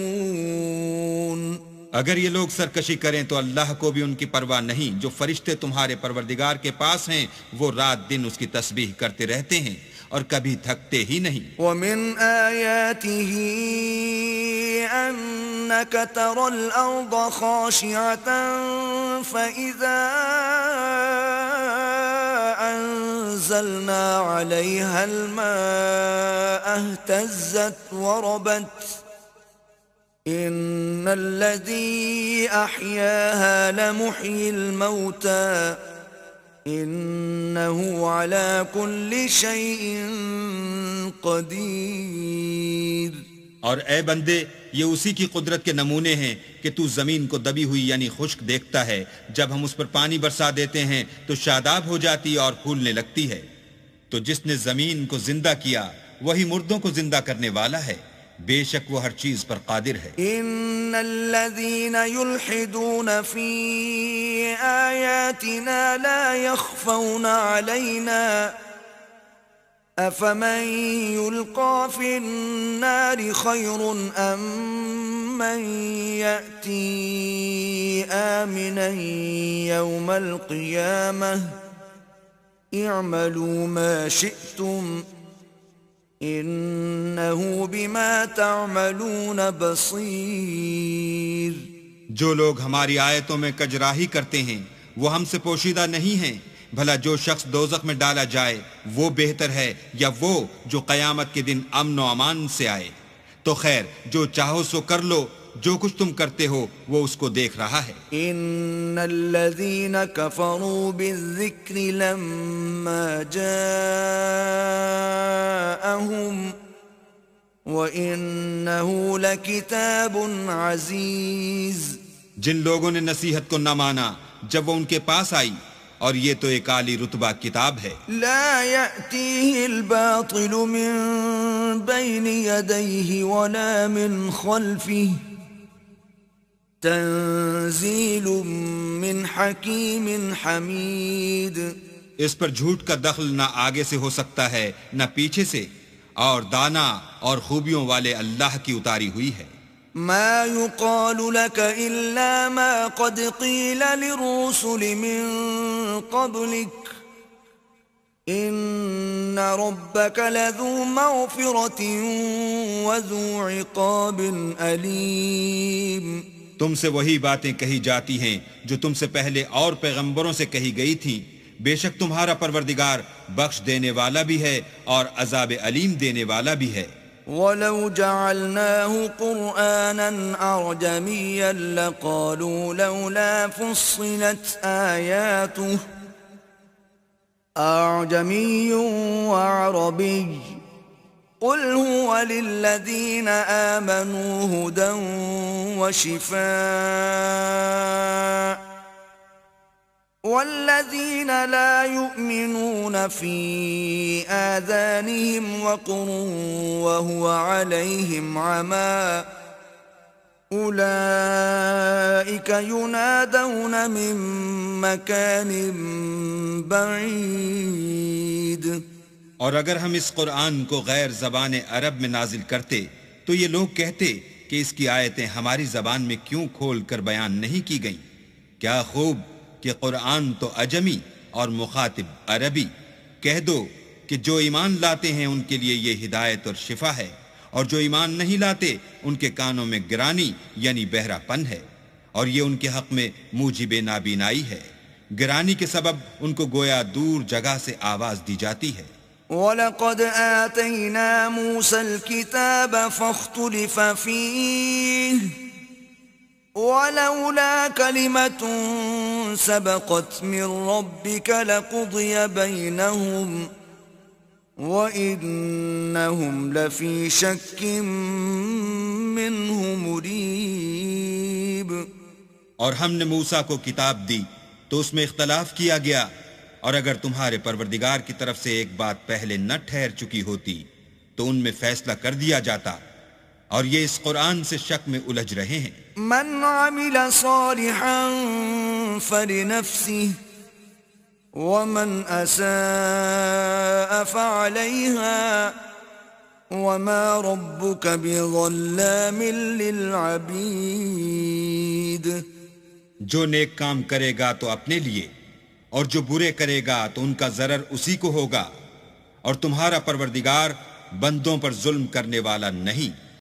اگر یہ لوگ سرکشی کریں تو اللہ کو بھی ان کی پرواہ نہیں. جو فرشتے تمہارے پروردگار کے پاس ہیں وہ رات دن اس کی تسبیح کرتے رہتے ہیں اور کبھی تھکتے ہی نہیں. وَمِنْ آيَاتِهِ أَنَّكَ تَرَى الْأَرْضَ خَاشِعَةً فَإِذَا أنزلنا عليها الماء اهتزت وربت إن الذي أحياها لمحيي الموتى إنه على كل شيء قدير. اور اے بندے، یہ اسی کی قدرت کے نمونے ہیں کہ تو زمین کو دبی ہوئی یعنی خشک دیکھتا ہے، جب ہم اس پر پانی برسا دیتے ہیں تو شاداب ہو جاتی اور پھولنے لگتی ہے. تو جس نے زمین کو زندہ کیا وہی مردوں کو زندہ کرنے والا ہے، بے شک وہ ہر چیز پر قادر ہے. ان الذين يلحدون في آياتنا لا يخفون علينا افمن يلقى في النار خير ام من يأتي آمنا يوم القيامة اعملوا ما شئتم انہو بما تعملون بصیر. جو لوگ ہماری آیتوں میں کجراہی کرتے ہیں وہ ہم سے پوشیدہ نہیں ہیں. بھلا جو شخص دوزخ میں ڈالا جائے وہ بہتر ہے یا وہ جو قیامت کے دن امن و امان سے آئے؟ تو خیر جو چاہو سو کر لو، جو کچھ تم کرتے ہو وہ اس کو دیکھ رہا ہے. ان الذين كفروا بالذكر لما جاءهم وانه لكتاب عزيز. جن لوگوں نے نصیحت کو نہ مانا جب وہ ان کے پاس آئی، اور یہ تو ایک عالی رتبہ کتاب ہے. لا يأتيه الباطل من بين يديه ولا من خلفه تنزيل من حكيم حميد. اس پر جھوٹ کا دخل نہ آگے سے ہو سکتا ہے نہ پیچھے سے، اور دانا اور خوبیوں والے اللہ کی اتاری ہوئی ہے. ما يقال لك إلا ما قد قيل للرسل من قبلك إن ربك لذو مغفرة وذو عقاب أليم. تم سے وہی باتیں کہی جاتی ہیں جو تم سے پہلے اور پیغمبروں سے کہی گئی تھیں. بے شک تمہارا پروردگار بخش دینے والا بھی ہے اور عذاب علیم دینے والا بھی ہے. وَلَوْ جَعَلْنَاهُ قُرْآنًا أَعْجَمِيًّا لَقَالُوا لَوْلَا فُصِّلَتْ آيَاتُهُ أَعْجَمِيٌّ وَعَرَبِيٌّ قُلْ هُوَ لِلَّذِينَ آمَنُوا هُدًى وَشِفَاءٌ والذين لا يؤمنون في آذانهم وقر وهو عليهم عمى أولئك ينادون من مكان بعيد. اور اگر ہم اس قرآن کو غیر زبان عرب میں نازل کرتے تو یہ لوگ کہتے کہ اس کی آیتیں ہماری زبان میں کیوں کھول کر بیان نہیں کی گئیں. کیا خوب کہ قرآن تو عجمی اور مخاطب عربی. کہہ دو کہ جو ایمان لاتے ہیں ان کے لیے یہ ہدایت اور شفا ہے، اور جو ایمان نہیں لاتے ان کے کانوں میں گرانی یعنی بہرا پن ہے، اور یہ ان کے حق میں موجب نابینائی ہے. گرانی کے سبب ان کو گویا دور جگہ سے آواز دی جاتی ہے. وَلَقَدْ آتَيْنَا مُوسَى الْكِتَابَ فَاخْتُلِفَ فِيهِ وَلَوْلَا كَلِمَةٌ سَبَقَتْ مِنْ رَبِّكَ لَقُضِيَ بَيْنَهُمْ وَإِنَّهُمْ لَفِي شَكٍّ مِّنْهُ مُرِيبٍ. اور ہم نے موسیٰ کو کتاب دی تو اس میں اختلاف کیا گیا، اور اگر تمہارے پروردگار کی طرف سے ایک بات پہلے نہ ٹھہر چکی ہوتی تو ان میں فیصلہ کر دیا جاتا، اور یہ اس قرآن سے شک میں الجھ رہے ہیں. من عمل صالحا فلنفسه ومن اساء فعليها وما ربك بظلام للعبید. جو نیک کام کرے گا تو اپنے لیے، اور جو برے کرے گا تو ان کا ضرر اسی کو ہوگا، اور تمہارا پروردگار بندوں پر ظلم کرنے والا نہیں.